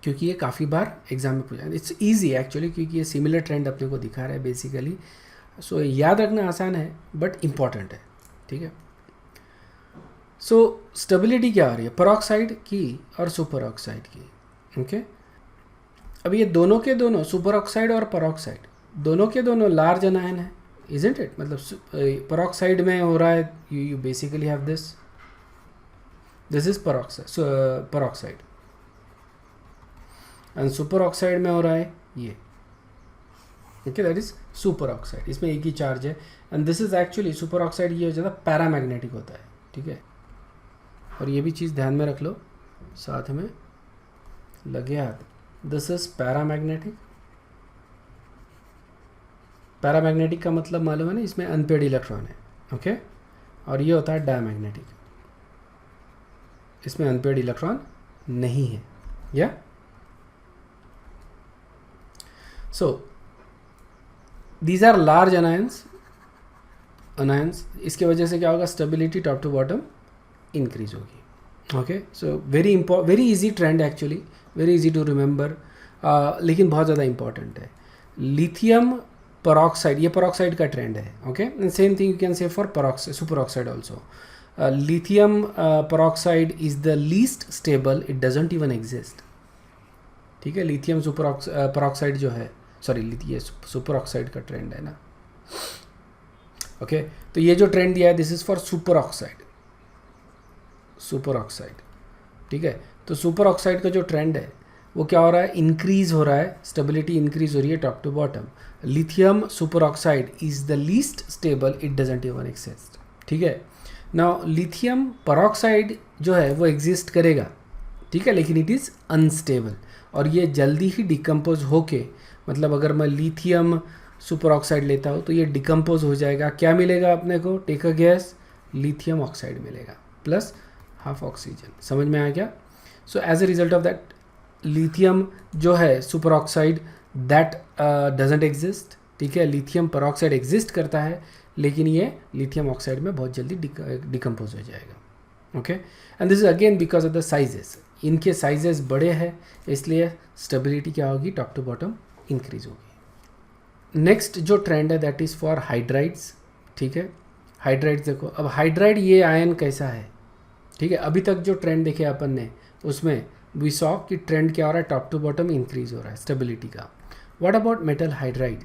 क्योंकि ये काफ़ी बार एग्जाम में पूछा है। इट्स इजी एक्चुअली, क्योंकि ये सिमिलर ट्रेंड अपने को दिखा रहा है बेसिकली। सो याद रखना आसान है बट इम्पॉर्टेंट है। ठीक है, सो स्टेबिलिटी क्या आ रही है, परऑक्साइड की और सुपर ऑक्साइड की। ओके, अब ये दोनों के दोनों, सुपर ऑक्साइड और परऑक्साइड दोनों के दोनों लार्ज अनायन है, इजंट इट। मतलब परऑक्साइड में हो रहा है, you basically have this is peroxide, and super oxide में हो रहा है ये। Okay, that is super oxide, इसमें एक ही चार्ज है। And this is actually super oxide, ये ज़्यादा पैरामैग्नेटिक होता है। ठीक है, और ये भी चीज़ ध्यान में रख लो, साथ में लगे हाथ, दिस इज पैरामैग्नेटिक। पैरामैग्नेटिक का मतलब मालूम है ना, इसमें अनपेड इलेक्ट्रॉन है। ओके, और ये होता है डायमैग्नेटिक, इसमें अनपेड इलेक्ट्रॉन नहीं है। या so these are large anions, इसके वजह से क्या होगा, stability top to bottom increase होगी। Okay, so very easy trend actually, very easy to remember, लेकिन बहुत ज़्यादा इंपॉर्टेंट है। लिथियम परऑक्साइड, ये परऑक्साइड का ट्रेंड है। Okay, same thing you can say for superoxide also. Lithium peroxide is the least stable, it doesn't even exist. ठीक है, lithium peroxide जो है, सॉरी ये सुपर ऑक्साइड का ट्रेंड है ना। ओके, तो ये जो ट्रेंड दिया है this is for super oxide, super oxide. ठीक है, तो सुपर ऑक्साइड का जो ट्रेंड है वो क्या हो रहा है, इंक्रीज हो रहा है, स्टेबिलिटी इंक्रीज हो रही है top to bottom. Lithium super oxide is the least stable, it doesn't even exist. ठीक है, नाउ लिथियम परऑक्साइड जो है वो एग्जिस्ट करेगा, ठीक है, लेकिन इट इज़ अनस्टेबल, और ये जल्दी ही डिकम्पोज होके, मतलब अगर मैं लिथियम सुपर ऑक्साइड लेता हूँ तो ये डिकम्पोज हो जाएगा। क्या मिलेगा अपने को, take a gas, lithium oxide मिलेगा प्लस हाफ ऑक्सीजन। समझ में आ गया। So as a result of that lithium जो है super oxide that doesn't exist. ठीक है, लिथियम परऑक्साइड एग्जिस्ट करता है, लेकिन ये लिथियम ऑक्साइड में बहुत जल्दी डिकम्पोज हो जाएगा। Okay, and this is again because of the sizes, इनके साइजेस बड़े हैं, इसलिए स्टेबिलिटी क्या होगी, टॉप टू बॉटम इंक्रीज होगी। नेक्स्ट जो ट्रेंड है दैट इज़ फॉर हाइड्राइड्स। ठीक है, हाइड्राइड्स देखो, अब हाइड्राइड ये आयन कैसा है। ठीक है, अभी तक जो ट्रेंड देखे अपन ने उसमें वी सॉ कि ट्रेंड क्या हो रहा है, टॉप टू बॉटम इंक्रीज हो रहा है स्टेबिलिटी का। What about metal hydride.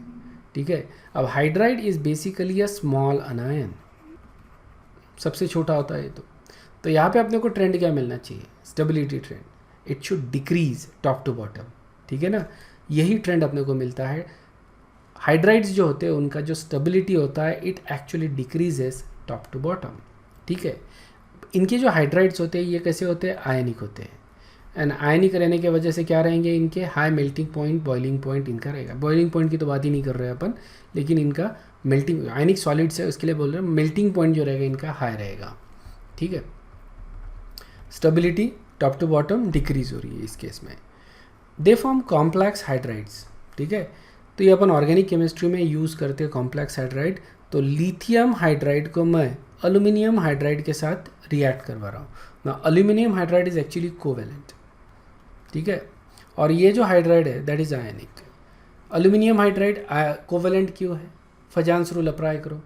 ठीक है, अब hydride is basically a small अनायन, सबसे छोटा होता है तो यहाँ पे अपने को ट्रेंड क्या मिलना चाहिए, stability trend, it should decrease top to bottom. ठीक है ना, यही ट्रेंड अपने को मिलता है। हाइड्राइड्स जो होते हैं उनका जो स्टेबिलिटी होता है it actually decreases top to bottom. ठीक है, इनके जो हाइड्राइड्स होते हैं ये कैसे होते हैं, आयनिक होते हैं, एंड आयनिक रहने की वजह से क्या रहेंगे, इनके high melting point, boiling point इनका रहेगा। बॉइलिंग पॉइंट की तो बात ही नहीं कर रहे हैं अपन, लेकिन इनका मेल्टिंग, आयनिक सॉलिड्स है उसके लिए बोल रहे हैं, मेल्टिंग पॉइंट जो रहेगा इनका हाई रहेगा। ठीक है, stability top to bottom decrease हो रही है इस केस में। They form complex hydrides. ठीक है, तो ये अपन ऑर्गेनिक केमिस्ट्री में यूज़ करते हैं कॉम्प्लेक्स हाइड्राइड। तो लिथियम हाइड्राइड को मैं एल्यूमिनियम हाइड्राइड के साथ रिएक्ट करवा रहा हूँ ना। Aluminium hydride is actually covalent. ठीक है, और ये जो हाइड्राइड है that is ionic. Aluminium hydride covalent क्यों है, फजांस रूल अप्लाई करो।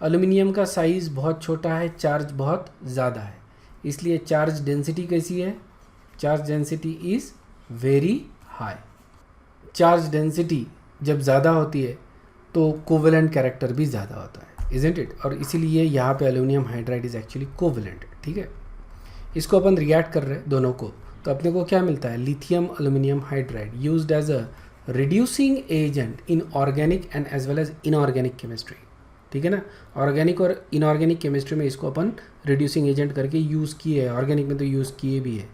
एल्यूमिनियम का साइज़ बहुत छोटा है, चार्ज बहुत ज़्यादा है, इसलिए चार्ज डेंसिटी कैसी है, charge density is very high. Charge density जब ज़्यादा होती है तो कोवेलेंट कैरेक्टर भी ज़्यादा होता है, इजंट इट, और इसीलिए यहाँ पे aluminium hydride is actually covalent. ठीक है, इसको अपन रिएक्ट कर रहे हैं दोनों को, तो अपने को क्या मिलता है, lithium aluminium hydride used as a reducing agent in organic and as well as inorganic chemistry, ठीक है ना। ऑर्गेनिक और इनऑर्गेनिक केमिस्ट्री में इसको अपन रिड्यूसिंग एजेंट करके यूज़ किए हैं, ऑर्गेनिक में तो यूज़ किए भी है।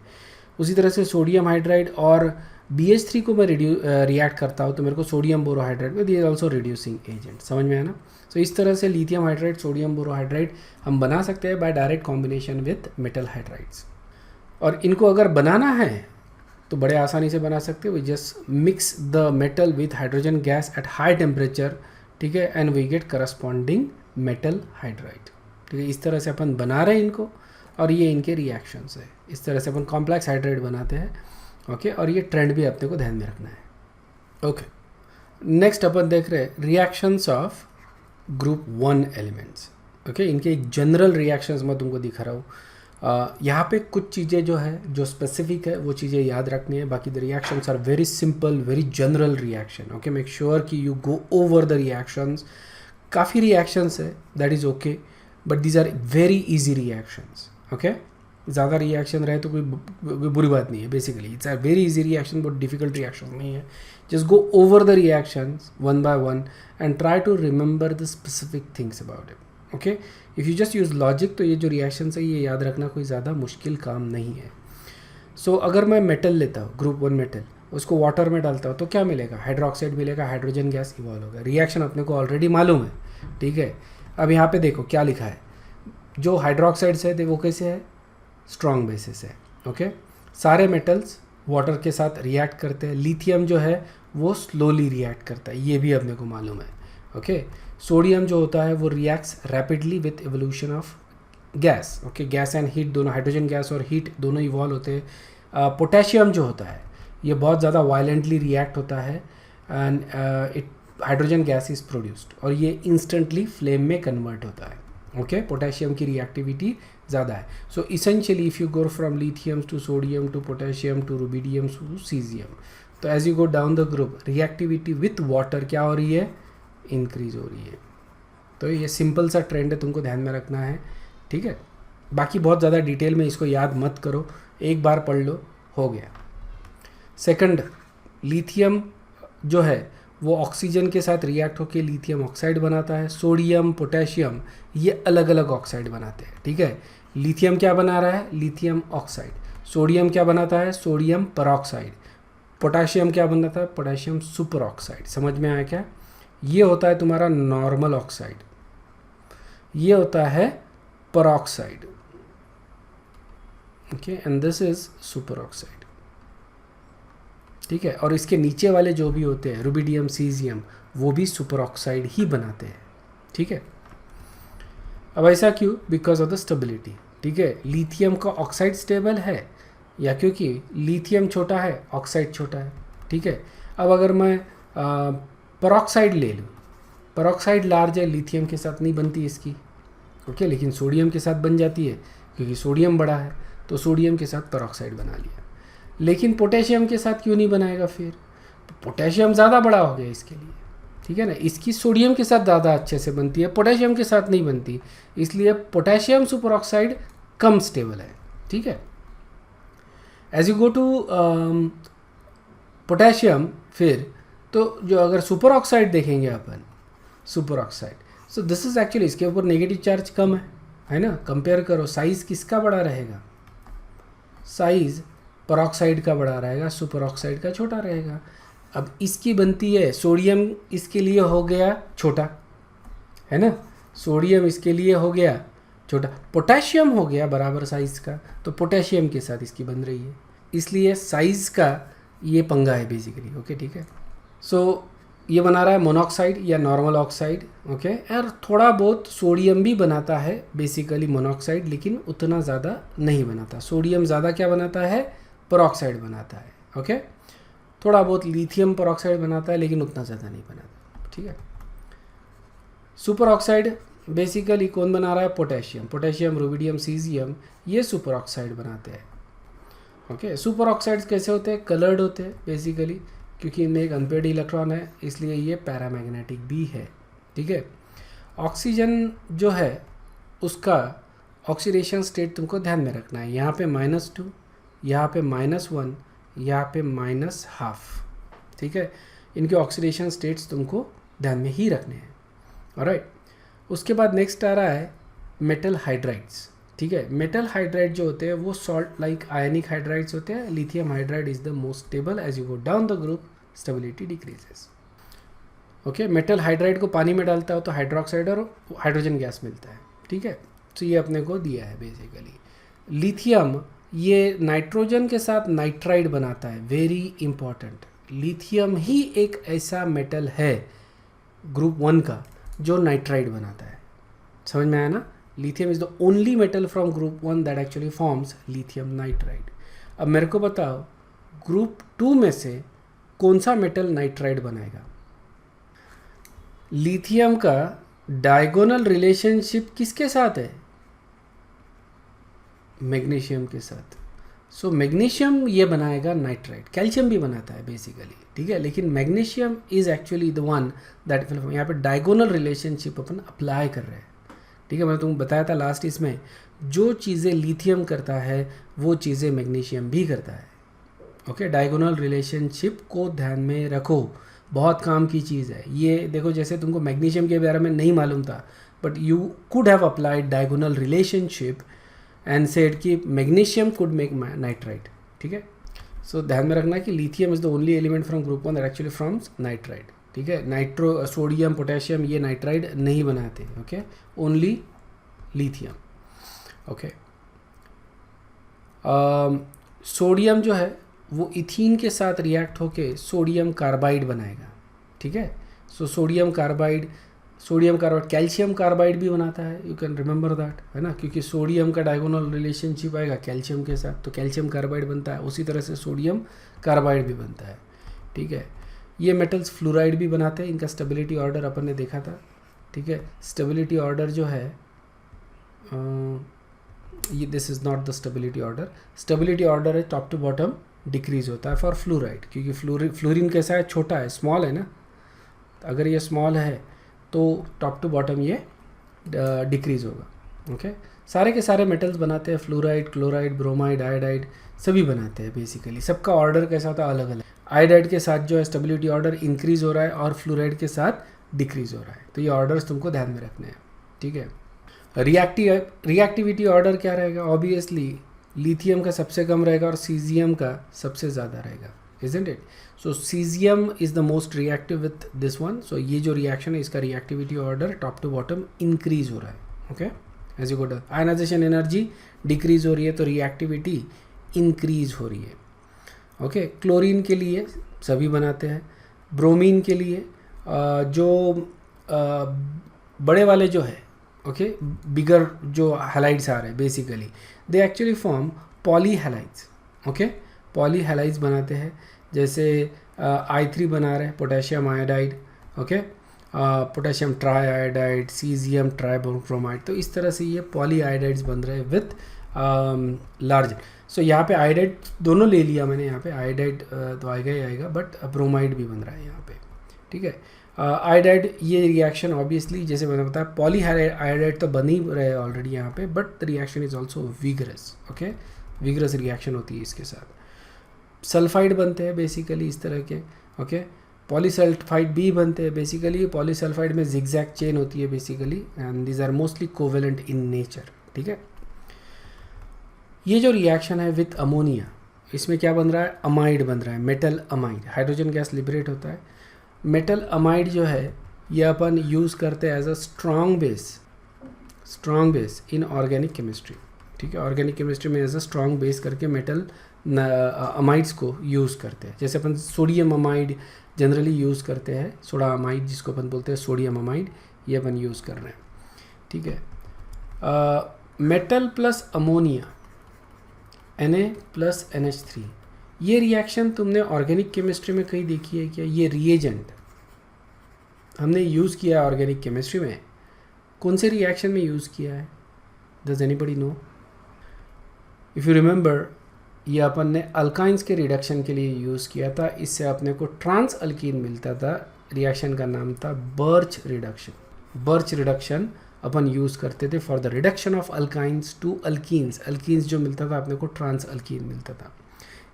उसी तरह से सोडियम हाइड्राइड और BH3 को मैं रिएक्ट करता हूँ तो मेरे को सोडियम बोरोहाइड्राइड में दिस ऑल्सो रिड्यूसिंग एजेंट, समझ में आया ना। सो इस तरह से लिथियम हाइड्राइड सोडियम बोरोहाइड्राइड हम बना सकते हैं by direct combination with metal hydrides. और इनको अगर बनाना है तो बड़े आसानी से बना सकते हो, we just mix the metal with hydrogen gas at high temperature, ठीक है, and we get corresponding metal hydride, ठीक है। इस तरह से अपन बना रहे हैं इनको और ये इनके रिएक्शंस है। इस तरह से अपन कॉम्प्लेक्स हाइड्राइड बनाते हैं, ओके। और ये ट्रेंड भी अपने को ध्यान में रखना है, ओके। नेक्स्ट अपन देख रहे हैं reactions of group 1 elements, okay. इनके एक जनरल रिएक्शंस मैं तुमको दिखा रहा हूँ। यहाँ पे कुछ चीज़ें जो है जो स्पेसिफिक है वो चीज़ें याद रखनी है, बाकी the reactions are very simple, very general reaction, okay. Make sure कि you go over the reactions. काफ़ी रिएक्शंस है, that is okay, but these are very easy reactions, okay. ज़्यादा रिएक्शन रहे तो कोई बुरी बात नहीं है, basically it's are very easy reaction, बहुत डिफिकल्ट रिएक्शन नहीं है। Just go over the reactions one by one and try to remember the specific things about it, okay. If you just use logic तो ये जो reaction है ये याद रखना कोई ज़्यादा मुश्किल काम नहीं है। सो अगर मैं मेटल लेता हूँ, ग्रुप 1 मेटल, उसको वाटर में डालता हूँ तो क्या मिलेगा, हाइड्रोक्साइड मिलेगा, हाइड्रोजन गैस इवॉल्व होगा। रिएक्शन अपने को ऑलरेडी मालूम है, ठीक है। अब यहाँ पे देखो क्या लिखा है, जो हाइड्रोक्साइड्स है वो कैसे है, स्ट्रॉन्ग बेसिस है, ओके। सारे मेटल्स वाटर के साथ रिएक्ट करते हैं। लिथियम जो है वो स्लोली रिएक्ट करता है, ये भी अपने को मालूम है, ओके। सोडियम जो होता है वो reacts rapidly with evolution of gas, okay. Gas and heat दोनों, हाइड्रोजन गैस और हीट दोनों इवॉल्व होते हैं। पोटेशियम जो होता है ये बहुत ज़्यादा वायलेंटली रिएक्ट होता है and it hydrogen gas is produced और ये इंस्टेंटली फ्लेम में कन्वर्ट होता है, ओके। पोटेशियम की रिएक्टिविटी ज़्यादा है। So essentially if you go from lithium to sodium to potassium to rubidium to caesium, तो as you go down the group reactivity with water क्या हो रही है, इंक्रीज हो रही है। तो ये सिंपल सा ट्रेंड है, तुमको ध्यान में रखना है, ठीक है। बाकी बहुत ज़्यादा डिटेल में इसको याद मत करो, एक बार पढ़ लो, हो गया। सेकंड, लिथियम जो है वो ऑक्सीजन के साथ रिएक्ट होकर लिथियम ऑक्साइड बनाता है। सोडियम पोटेशियम ये अलग अलग ऑक्साइड बनाते हैं, ठीक है। लिथियम क्या बना रहा है, लिथियम ऑक्साइड। सोडियम क्या बनाता है, सोडियम परऑक्साइड। पोटेशियम क्या बनाता है, पोटेशियम सुपर ऑक्साइड। समझ में आया क्या, ये होता है तुम्हारा नॉर्मल ऑक्साइड, ये होता है peroxide, okay, and this is super oxide, ठीक है। और इसके नीचे वाले जो भी होते हैं रुबिडियम सीजियम वो भी सुपर ऑक्साइड ही बनाते हैं, ठीक है। अब ऐसा क्यों, बिकॉज ऑफ द स्टेबिलिटी, ठीक है। लिथियम का ऑक्साइड स्टेबल है या क्योंकि लिथियम छोटा है ऑक्साइड छोटा है, ठीक है। अब अगर मैं परऑक्साइड ले लूँ, परऑक्साइड लार्ज है, लिथियम के साथ नहीं बनती इसकी, ओके, लेकिन सोडियम के साथ बन जाती है क्योंकि सोडियम बड़ा है, तो सोडियम के साथ परऑक्साइड बना लिया। लेकिन पोटेशियम के साथ क्यों नहीं बनाएगा फिर, तो पोटेशियम ज़्यादा बड़ा हो गया इसके लिए, ठीक है ना। इसकी सोडियम के साथ ज़्यादा अच्छे से बनती है, पोटेशियम के साथ नहीं बनती, इसलिए पोटेशियम सुपर ऑक्साइड कम स्टेबल है, ठीक है। As you go to potassium, फिर तो जो अगर सुपर ऑक्साइड देखेंगे अपन, superoxide, so this is actually इसके ऊपर नेगेटिव चार्ज कम है ना। कंपेयर करो, साइज़ किसका बड़ा रहेगा, साइज़ परऑक्साइड का बड़ा रहेगा, सुपर ऑक्साइड का छोटा रहेगा। अब इसकी बनती है, सोडियम इसके लिए हो गया छोटा, है ना, सोडियम इसके लिए हो गया छोटा, पोटेशियम हो गया बराबर साइज़ का, तो पोटेशियम के साथ इसकी बन रही है, इसलिए साइज़ का ये पंगा है बेसिकली, ओके, ठीक है। सो ये बना रहा है मोनोऑक्साइड या नॉर्मल ऑक्साइड, ओके। और थोड़ा बहुत सोडियम भी बनाता है बेसिकली मोनोऑक्साइड, लेकिन उतना ज़्यादा नहीं बनाता। सोडियम ज़्यादा क्या बनाता है, परऑक्साइड बनाता है, ओके। थोड़ा बहुत लिथियम परऑक्साइड बनाता है लेकिन उतना ज़्यादा नहीं बनाता, ठीक है। सुपर ऑक्साइड बेसिकली कौन बना रहा है, पोटेशियम, पोटेशियम रुबिडियम सीजियम ये सुपर ऑक्साइड बनाते हैं, ओके। सुपर ऑक्साइड्स कैसे होते हैं, कलर्ड होते हैं बेसिकली, क्योंकि इनमें एक अनपेयर्ड इलेक्ट्रॉन है इसलिए ये पैरामैग्नेटिक भी है, ठीक है। ऑक्सीजन जो है उसका ऑक्सीडेशन स्टेट तुमको ध्यान में रखना है, यहाँ पे -2 यहाँ पे -1, यहाँ पे -12, ठीक है। इनके ऑक्सीडेशन स्टेट्स तुमको ध्यान में ही रखने हैं, ऑलराइट। उसके बाद नेक्स्ट आ रहा है मेटल हाइड्राइड्स, ठीक है। मेटल हाइड्राइड जो होते हैं वो सॉल्ट लाइक आयनिक हाइड्राइड्स होते हैं। Lithium hydride is the most stable, as you go down the group stability decreases, okay. Metal hydride को पानी में डालता हो तो हाइड्रोक्साइड और हाइड्रोजन गैस मिलता है, ठीक है। तो ये अपने को दिया है बेसिकली। लिथियम ये नाइट्रोजन के साथ नाइट्राइड बनाता है, वेरी इंपॉर्टेंट। लिथियम ही एक ऐसा मेटल है ग्रुप 1 का जो नाइट्राइड बनाता है, समझ में आया ना। Lithium is the only metal from group 1 that actually forms lithium nitride. अब मेरे को बताओ ग्रुप 2 में से कौन सा मेटल नाइट्राइड बनाएगा। लिथियम का डायगोनल रिलेशनशिप किसके साथ है, मैग्नीशियम के साथ। सो मैग्नीशियम ये बनाएगा नाइट्राइड। कैल्शियम भी बनाता है बेसिकली, ठीक है, लेकिन magnesium is actually the one that will, यहाँ पे डायगोनल रिलेशनशिप अपन अप्लाई कर रहे हैं, ठीक है। मैंने तुमको बताया था लास्ट इसमें, जो चीज़ें लिथियम करता है वो चीज़ें मैग्नीशियम भी करता है, ओके। डायगोनल रिलेशनशिप को ध्यान में रखो, बहुत काम की चीज़ है ये। देखो जैसे तुमको मैग्नीशियम के बारे में नहीं मालूम था, but you could have applied diagonal relationship and said कि मैग्नीशियम कुड मेक नाइट्राइड, ठीक है। सो ध्यान में रखना कि lithium is the only element from group 1 that actually firms nitride, ठीक है। नाइट्रो सोडियम पोटेशियम ये नाइट्राइड नहीं बनाते, okay, only lithium, okay. Sodium जो है वो इथीन के साथ रिएक्ट होके सोडियम कार्बाइड बनाएगा, ठीक है। So sodium carbide calcium carbide भी बनाता है, यू कैन रिमेंबर दैट, है ना, क्योंकि सोडियम का डायगोनल रिलेशनशिप आएगा कैल्शियम के साथ तो कैल्शियम कार्बाइड बनता है। उसी तरह से सोडियम कार्बाइड भी बनता है, ठीक है। ये मेटल्स फ्लोराइड भी बनाते हैं, इनका स्टेबिलिटी ऑर्डर अपन ने देखा था, ठीक है। स्टेबिलिटी ऑर्डर जो है ये this is not the stability order. Stability order है टॉप टू बॉटम डिक्रीज होता है फॉर फ्लोराइड, क्योंकि फ्लोरीन कैसा है, छोटा है, स्मॉल है ना। अगर ये स्मॉल है तो टॉप टू बॉटम ये डिक्रीज होगा, ओके। सारे के सारे मेटल्स बनाते हैं, फ्लोराइड, क्लोराइड, ब्रोमाइड, आयोडाइड सभी बनाते हैं बेसिकली। सबका ऑर्डर कैसा होता है, अलग अलग। आयोडाइड के साथ जो है स्टेबिलिटी ऑर्डर इंक्रीज हो रहा है और फ्लोराइड के साथ डिक्रीज हो रहा है, तो ये ऑर्डर्स तुमको ध्यान में रखने हैं, ठीक है। रिएक्टिविटी ऑर्डर क्या रहेगा, ऑब्वियसली लिथियम का सबसे कम रहेगा और सीजियम का सबसे ज़्यादा रहेगा, isn't it? So cesium is the most reactive with this one. So ये जो रिएक्शन है इसका reactivity order top to bottom increase हो रहा है, okay. As you go down ionisation energy decrease हो रही है तो रिएक्टिविटी इंक्रीज हो रही है, ओके। क्लोरीन के लिए सभी बनाते हैं, ब्रोमीन के लिए जो बड़े वाले जो है, ओके, बिगर जो हैलाइड्स आ रहे हैं basically they actually form polyhalides, okay. Polyhalides बनाते हैं, जैसे I3 बना रहे हैं potassium iodide, okay, potassium triiodide, caesium tribromide, तो इस तरह से ये पॉली आयोडाइड्स बन रहे हैं विथ लार्ज। सो यहाँ पे आयोडाइड दोनों ले लिया मैंने, यहाँ पे आयोडाइड तो आएगा ही आएगा, बट ब्रोमाइड भी बन रहा है यहाँ पे, ठीक है। आयोडाइड ये रिएक्शन ऑब्वियसली जैसे मैंने बताया पॉली आयोडाइड तो बन ही रहे ऑलरेडी यहाँ पे, but the reaction is also vigorous, okay, vigorous reaction होती है इसके साथ। सल्फाइड बनते हैं बेसिकली इस तरह के, ओके। पॉलीसल्फाइड भी बनते हैं बेसिकली, पॉलीसल्फाइड में जिगजैग चेन होती है basically and these are mostly covalent in nature, ठीक है। ये जो रिएक्शन है विथ अमोनिया, इसमें क्या बन रहा है, अमाइड बन रहा है, metal amide, hydrogen gas liberate होता है। मेटल अमाइड जो है ये अपन यूज़ करते हैं as a strong base in organic chemistry, ठीक है। ऑर्गेनिक केमिस्ट्री में एज अ स्ट्रॉन्ग बेस करके मेटल अमाइड्स को यूज़ करते हैं। जैसे अपन सोडियम अमाइड जनरली यूज़ करते हैं, सोडा अमाइड जिसको अपन बोलते हैं सोडियम अमाइड, ये अपन यूज़ कर रहे हैं, ठीक है। Metal plus ammonia Na plus NH3, ये रिएक्शन तुमने ऑर्गेनिक केमिस्ट्री में कहीं देखी है क्या? ये रिएजेंट हमने यूज़ किया है ऑर्गेनिक केमिस्ट्री में, कौन से रिएक्शन में यूज़ किया है? Does anybody know? If you remember, ये अपन ने अल्काइंस के रिडक्शन के लिए यूज़ किया था, इससे अपने को ट्रांस अल्कीन मिलता था, रिएक्शन का नाम था बर्च रिडक्शन। बर्च रिडक्शन अपन यूज़ करते थे for the reduction of alkynes to alkenes. Alkenes जो मिलता था अपने को ट्रांस अल्कीन मिलता था।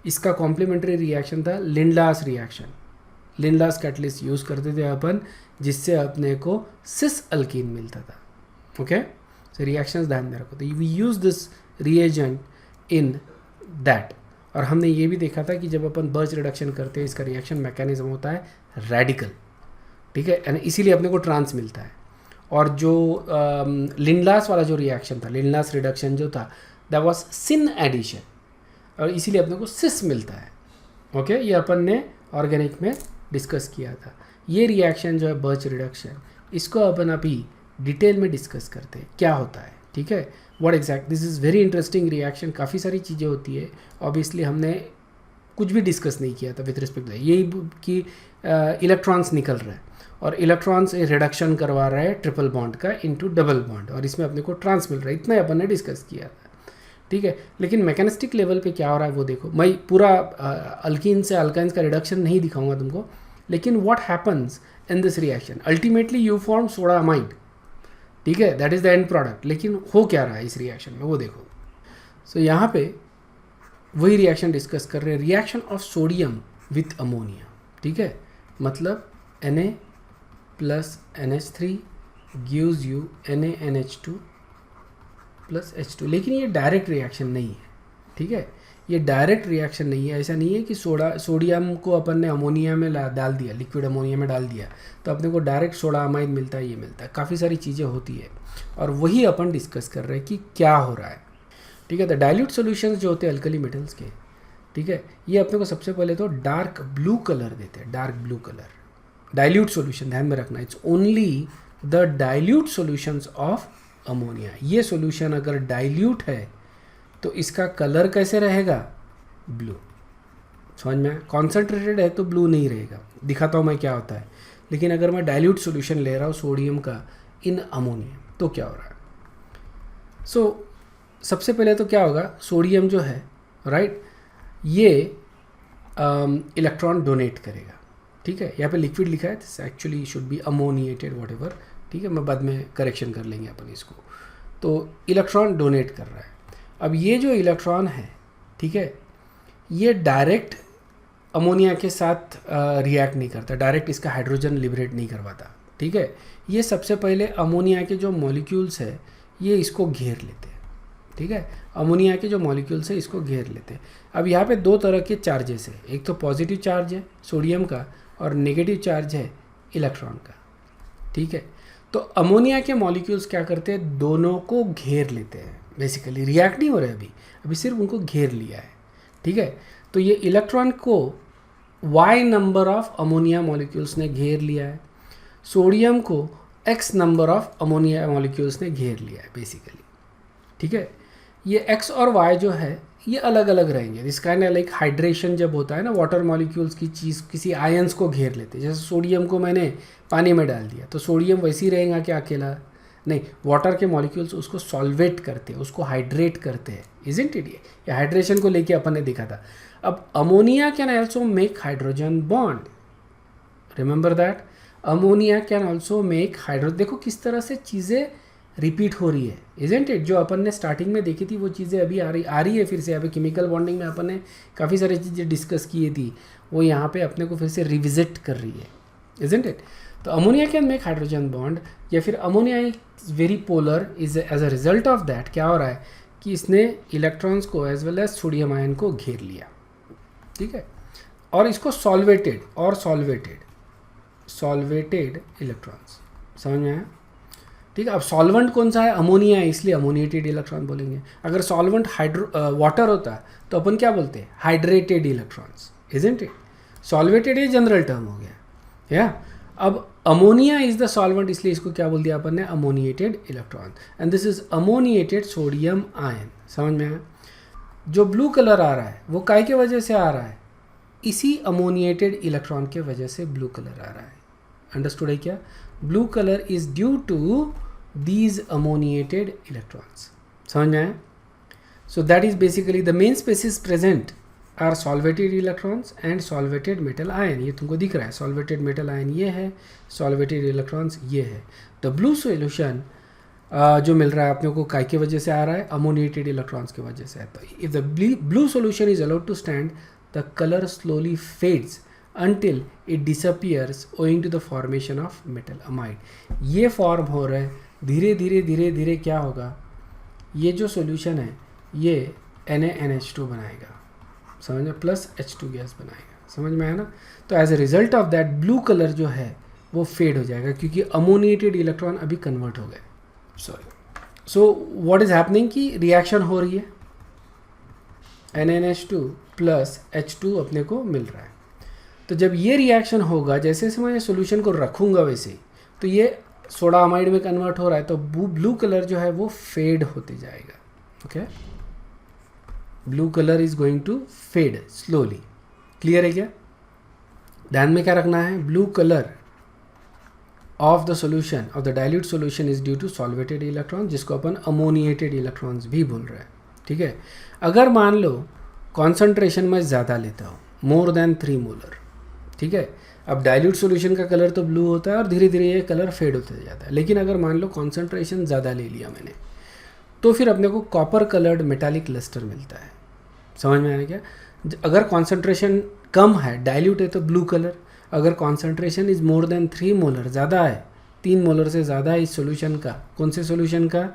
इसका कॉम्प्लीमेंट्री रिएक्शन था लिंडलास रिएक्शन। लिंडलास कैटलिस्ट यूज़ करते थे अपन, जिससे अपने को सिस अल्कीन मिलता था। ओके, सो रिएक्शंस ध्यान में रखो। तो we use this reagent in that. और हमने ये भी देखा था कि जब अपन बर्च रिडक्शन करते हैं इसका रिएक्शन मैकेनिज्म होता है रेडिकल, ठीक है, एंड इसीलिए अपने को ट्रांस मिलता है। और जो लिंडलास वाला जो रिएक्शन था, लिंडलास रिडक्शन जो था, दैट वाज सिन एडिशन, और इसीलिए अपने को सिस मिलता है। ओके, ये अपन ने ऑर्गेनिक में डिस्कस किया था। ये रिएक्शन जो है बर्च रिडक्शन, इसको अपन अभी डिटेल में डिस्कस करते हैं क्या होता है, ठीक है। What exact, this is very interesting reaction. काफ़ी सारी चीज़ें होती है, ऑब्वियसली हमने कुछ भी डिस्कस नहीं किया था विथ रिस्पेक्ट टू यही कि इलेक्ट्रॉन्स निकल रहा है और इलेक्ट्रॉन्स रिडक्शन करवा रहा है ट्रिपल बॉन्ड का इनटू डबल बॉन्ड, और इसमें अपने को ट्रांस मिल रहा है। इतना अपन ने डिस्कस किया था, ठीक है। लेकिन मैकेनिस्टिक लेवल पे क्या हो रहा है वो देखो। मैं पूरा अल्कीन से अल्काइंस का रिडक्शन नहीं दिखाऊंगा तुमको, लेकिन what happens in this reaction, ultimately you form soda amide, ठीक है, that is the end product. लेकिन हो क्या रहा है इस रिएक्शन में वो देखो। सो यहाँ पे वही रिएक्शन डिस्कस कर रहे हैं, reaction of sodium with ammonia, ठीक है। मतलब Na plus NH3 gives you NaNH2 plus H2। लेकिन ये डायरेक्ट रिएक्शन नहीं है, ठीक है, ये डायरेक्ट रिएक्शन नहीं है। ऐसा नहीं है कि सोडियम को अपन ने अमोनिया में डाल दिया, लिक्विड अमोनिया में डाल दिया तो अपने को डायरेक्ट सोडा अमाइड मिलता है, ये मिलता है। काफ़ी सारी चीज़ें होती है और वही अपन डिस्कस कर रहे हैं कि क्या हो रहा है, ठीक है। तो डाइल्यूट सॉल्यूशंस जो होते हैं अल्कली मेटल्स के, ठीक है, ये अपने को सबसे पहले तो डार्क ब्लू कलर देते हैं, dark blue colour. Dilute solution ध्यान में रखना, it's only the dilute solutions of ammonia. ये सॉल्यूशन अगर डाइल्यूट है तो इसका कलर कैसे रहेगा, ब्लू। समझ में, कॉन्सेंट्रेटेड है तो ब्लू नहीं रहेगा। दिखाता हूँ मैं क्या होता है। लेकिन अगर मैं डाइल्यूट सॉल्यूशन ले रहा हूँ सोडियम का इन अमोनिया तो क्या हो रहा है। सो सबसे पहले तो क्या होगा, सोडियम जो है, राइट, ये इलेक्ट्रॉन डोनेट करेगा, ठीक है। यहाँ पे लिक्विड लिखा है, this actually should be ammoniated what ever, ठीक है, मैं बाद में करेक्शन कर लेंगे अपन इसको। तो इलेक्ट्रॉन डोनेट कर रहा है। अब ये जो इलेक्ट्रॉन है, ठीक है, ये डायरेक्ट अमोनिया के साथ रिएक्ट नहीं करता, डायरेक्ट इसका हाइड्रोजन लिबरेट नहीं करवाता, ठीक है। ये सबसे पहले अमोनिया के जो मॉलिक्यूल्स है ये इसको घेर लेते हैं, ठीक है। अमोनिया के जो मॉलिक्यूल्स है इसको घेर लेते हैं। अब यहाँ पे दो तरह के चार्जेस है, एक तो पॉजिटिव चार्ज है सोडियम का और नेगेटिव चार्ज है इलेक्ट्रॉन का, ठीक है। तो अमोनिया के मॉलिक्यूल्स क्या करते हैं, दोनों को घेर लेते हैं। बेसिकली रिएक्ट नहीं हो रहे अभी सिर्फ उनको घेर लिया है, ठीक है। तो ये इलेक्ट्रॉन को y number of ammonia molecules ने घेर लिया है, सोडियम को x number of ammonia molecules ने घेर लिया है बेसिकली, ठीक है। ये x और y जो है ये अलग अलग रहेंगे। इस काइंड लाइक हाइड्रेशन जब होता है ना, वाटर मॉलिक्यूल्स की चीज़ किसी आयंस को घेर लेते हैं। जैसे सोडियम को मैंने पानी में डाल दिया तो सोडियम वैसे ही रहेगा क्या अकेला, नहीं, वाटर के मॉलिक्यूल्स उसको सॉल्वेट करते हैं, उसको हाइड्रेट करते हैं, इजंट इट। ये हाइड्रेशन को लेके अपन ने देखा था। अब ammonia can also make hydrogen bond, remember that, ammonia can also make hydrogen. देखो किस तरह से चीज़ें रिपीट हो रही है, इजंट इट। जो अपन ने स्टार्टिंग में देखी थी वो चीज़ें अभी आ रही है फिर से। अभी केमिकल बॉन्डिंग में अपन ने काफ़ी सारी चीज़ें डिस्कस की थी, वो यहाँ पे अपने को फिर से रिविजिट कर रही है, इजंट इट। तो ammonia can make hydrogen bond, या फिर ammonia is very polar, is as a result of that क्या हो रहा है कि इसने इलेक्ट्रॉन्स को as well as sodium ion को घेर लिया, ठीक है, और इसको सॉल्वेटेड इलेक्ट्रॉन्स, समझ में आया, ठीक है। अब सॉल्वेंट कौन सा है, अमोनिया है, इसलिए अमोनिएटेड इलेक्ट्रॉन बोलेंगे। अगर सॉल्वेंट वाटर होता तो अपन क्या बोलते हैं, hydrated electrons, isn't it. Solvated ये जनरल टर्म हो गया, या। अब अमोनिया इज द सॉल्वेंट, इसलिए इसको क्या बोल दिया अपन ने, ammoniated electron, and this is ammoniated sodium ion. समझ में आया। जो ब्लू कलर आ रहा है वो काय के वजह से आ रहा है, इसी अमोनिएटेड इलेक्ट्रॉन के वजह से ब्लू कलर आ रहा है। अंडरस्टूड है क्या, blue colour is due to these ammoniated electrons, समझ में आया। so that is basically the main species present are solvated electrons and solvated metal ion। ये तुमको दिख रहा है, solvated metal ion ये है, solvated electrons ये है। the blue solution जो मिल रहा है अपने को काय की वजह से आ रहा है, अमोनिएटेड इलेक्ट्रॉन्स की वजह से है। तो if the blue solution is allowed to stand, the colour slowly fades until it disappears owing to the formation of metal amide। ये फॉर्म हो रहा है धीरे धीरे धीरे धीरे, क्या होगा, ये जो सॉल्यूशन है ये NaNH2 बनाएगा, समझ में, प्लस H2 गैस बनाएगा, समझ में आया ना। तो as a result of that blue colour जो है वो फेड हो जाएगा क्योंकि अमोनिएटेड इलेक्ट्रॉन अभी कन्वर्ट हो गए, sorry. So what is happening कि रिएक्शन हो रही है, NaNH2 प्लस H2 अपने को मिल रहा है। तो जब ये रिएक्शन होगा, जैसे जैसे मैं सॉल्यूशन को रखूँगा वैसे ही, तो ये सोडा अमाइड में कन्वर्ट हो रहा है, तो ब्लू कलर जो है वो फेड होते जाएगा। Okay, blue colour is going to fade slowly. Clear है क्या? ध्यान में क्या रखना है, blue colour of the solution of the dilute solution is due to solvated electron, जिसको अपन अमोनिएटेड इलेक्ट्रॉन्स भी बोल रहे हैं। ठीक है, अगर मान लो कॉन्सेंट्रेशन में ज़्यादा लेता हूँ, मोर देन 3 मोलर, ठीक है, अब डाइल्यूट सॉल्यूशन का कलर तो ब्लू होता है और धीरे धीरे ये कलर फेड होते जाता है। लेकिन अगर मान लो कॉन्सेंट्रेशन ज़्यादा ले लिया मैंने, तो फिर अपने को कॉपर कलर्ड मेटालिक लस्टर मिलता है। समझ में आया क्या? अगर कॉन्सेंट्रेशन कम है, डाइल्यूट है, तो ब्लू कलर। अगर concentration is more than 3 molar, ज़्यादा है, 3 मोलर से ज़्यादा है इस सॉल्यूशन का, कौन से सॉल्यूशन का,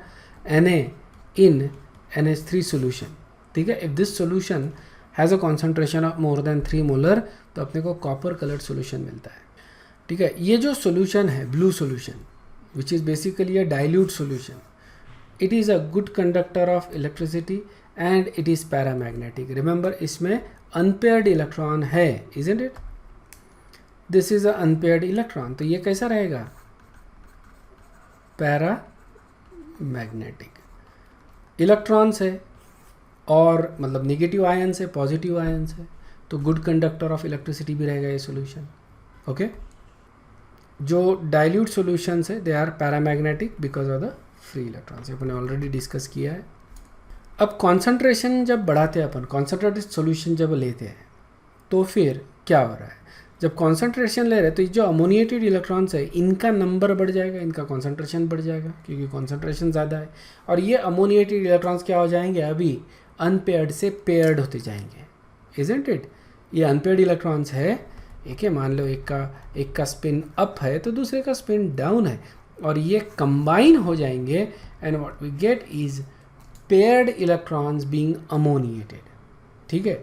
Na in NH3 सॉल्यूशन, ठीक है, if this solution has a concentration of more than 3 molar, तो अपने को कॉपर कलर्ड सॉल्यूशन मिलता है। ठीक है, ये जो सॉल्यूशन है blue solution, which is basically a dilute solution, it is a good conductor of electricity and it is paramagnetic. Remember, इसमें अनपेयर्ड इलेक्ट्रॉन है, isn't it? This is a unpaired electron, तो ये कैसा रहेगा, पैरामैग्नेटिक। इलेक्ट्रॉन्स है और मतलब negative ions है, पॉजिटिव आयन्स है, तो गुड कंडक्टर ऑफ इलेक्ट्रिसिटी भी रहेगा ये सॉल्यूशन। ओके, जो डाइल्यूट सॉल्यूशंस है they are paramagnetic because of the free electrons, अपने ऑलरेडी डिस्कस किया है। अब कॉन्सेंट्रेशन जब बढ़ाते हैं अपन, कॉन्सेंट्रेटेड सॉल्यूशन जब लेते हैं, तो फिर क्या हो रहा है, जब कॉन्सेंट्रेशन ले रहे हैं तो जो अमोनिएटेड इलेक्ट्रॉन्स है इनका नंबर बढ़ जाएगा, इनका कॉन्सेंट्रेशन बढ़ जाएगा क्योंकि कॉन्सेंट्रेशन ज़्यादा है, और ये अमोनिएटेड इलेक्ट्रॉन्स क्या हो जाएंगे, अभी अनपेयर्ड से पेयर्ड होते जाएंगे, इजंट इट? ये अनपेयर्ड इलेक्ट्रॉन्स है, एक है, मान लो एक का स्पिन अप है तो दूसरे का स्पिन डाउन है, और ये कंबाइन हो जाएंगे and what we get is paired electrons being ammoniated. ठीक है,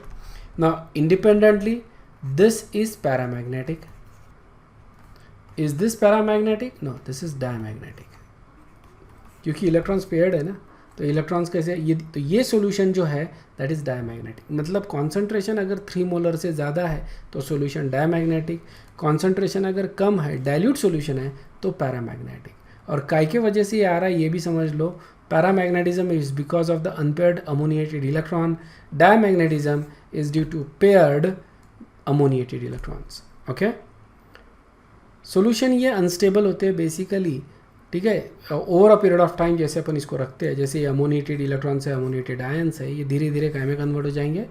now independently this is paramagnetic. Is this paramagnetic? No, this is diamagnetic. क्योंकि इलेक्ट्रॉन्स पेयर्ड है ना, तो इलेक्ट्रॉन्स कैसे ये, तो ये सॉल्यूशन जो है दैट इज डायमैग्नेटिक। मतलब कॉन्सेंट्रेशन अगर 3 मोलर से ज़्यादा है तो सॉल्यूशन डायमैग्नेटिक, कॉन्सेंट्रेशन अगर कम है, डाइल्यूट सॉल्यूशन है, तो पैरामैग्नेटिक। और काय के वजह से ये आ रहा है ये भी समझ लो, paramagnetism is because of the unpaired ammoniated electron, diamagnetism is due to paired ammoniated electrons. Okay, solution ये अनस्टेबल होते हैं बेसिकली, ठीक है, over a period of time. जैसे अपन इसको रखते हैं, जैसे ये अमोनिएटेड इलेक्ट्रॉन्स है, अमोनिएटेड आयन्स है, ये धीरे धीरे काय में कन्वर्ट हो जाएंगे,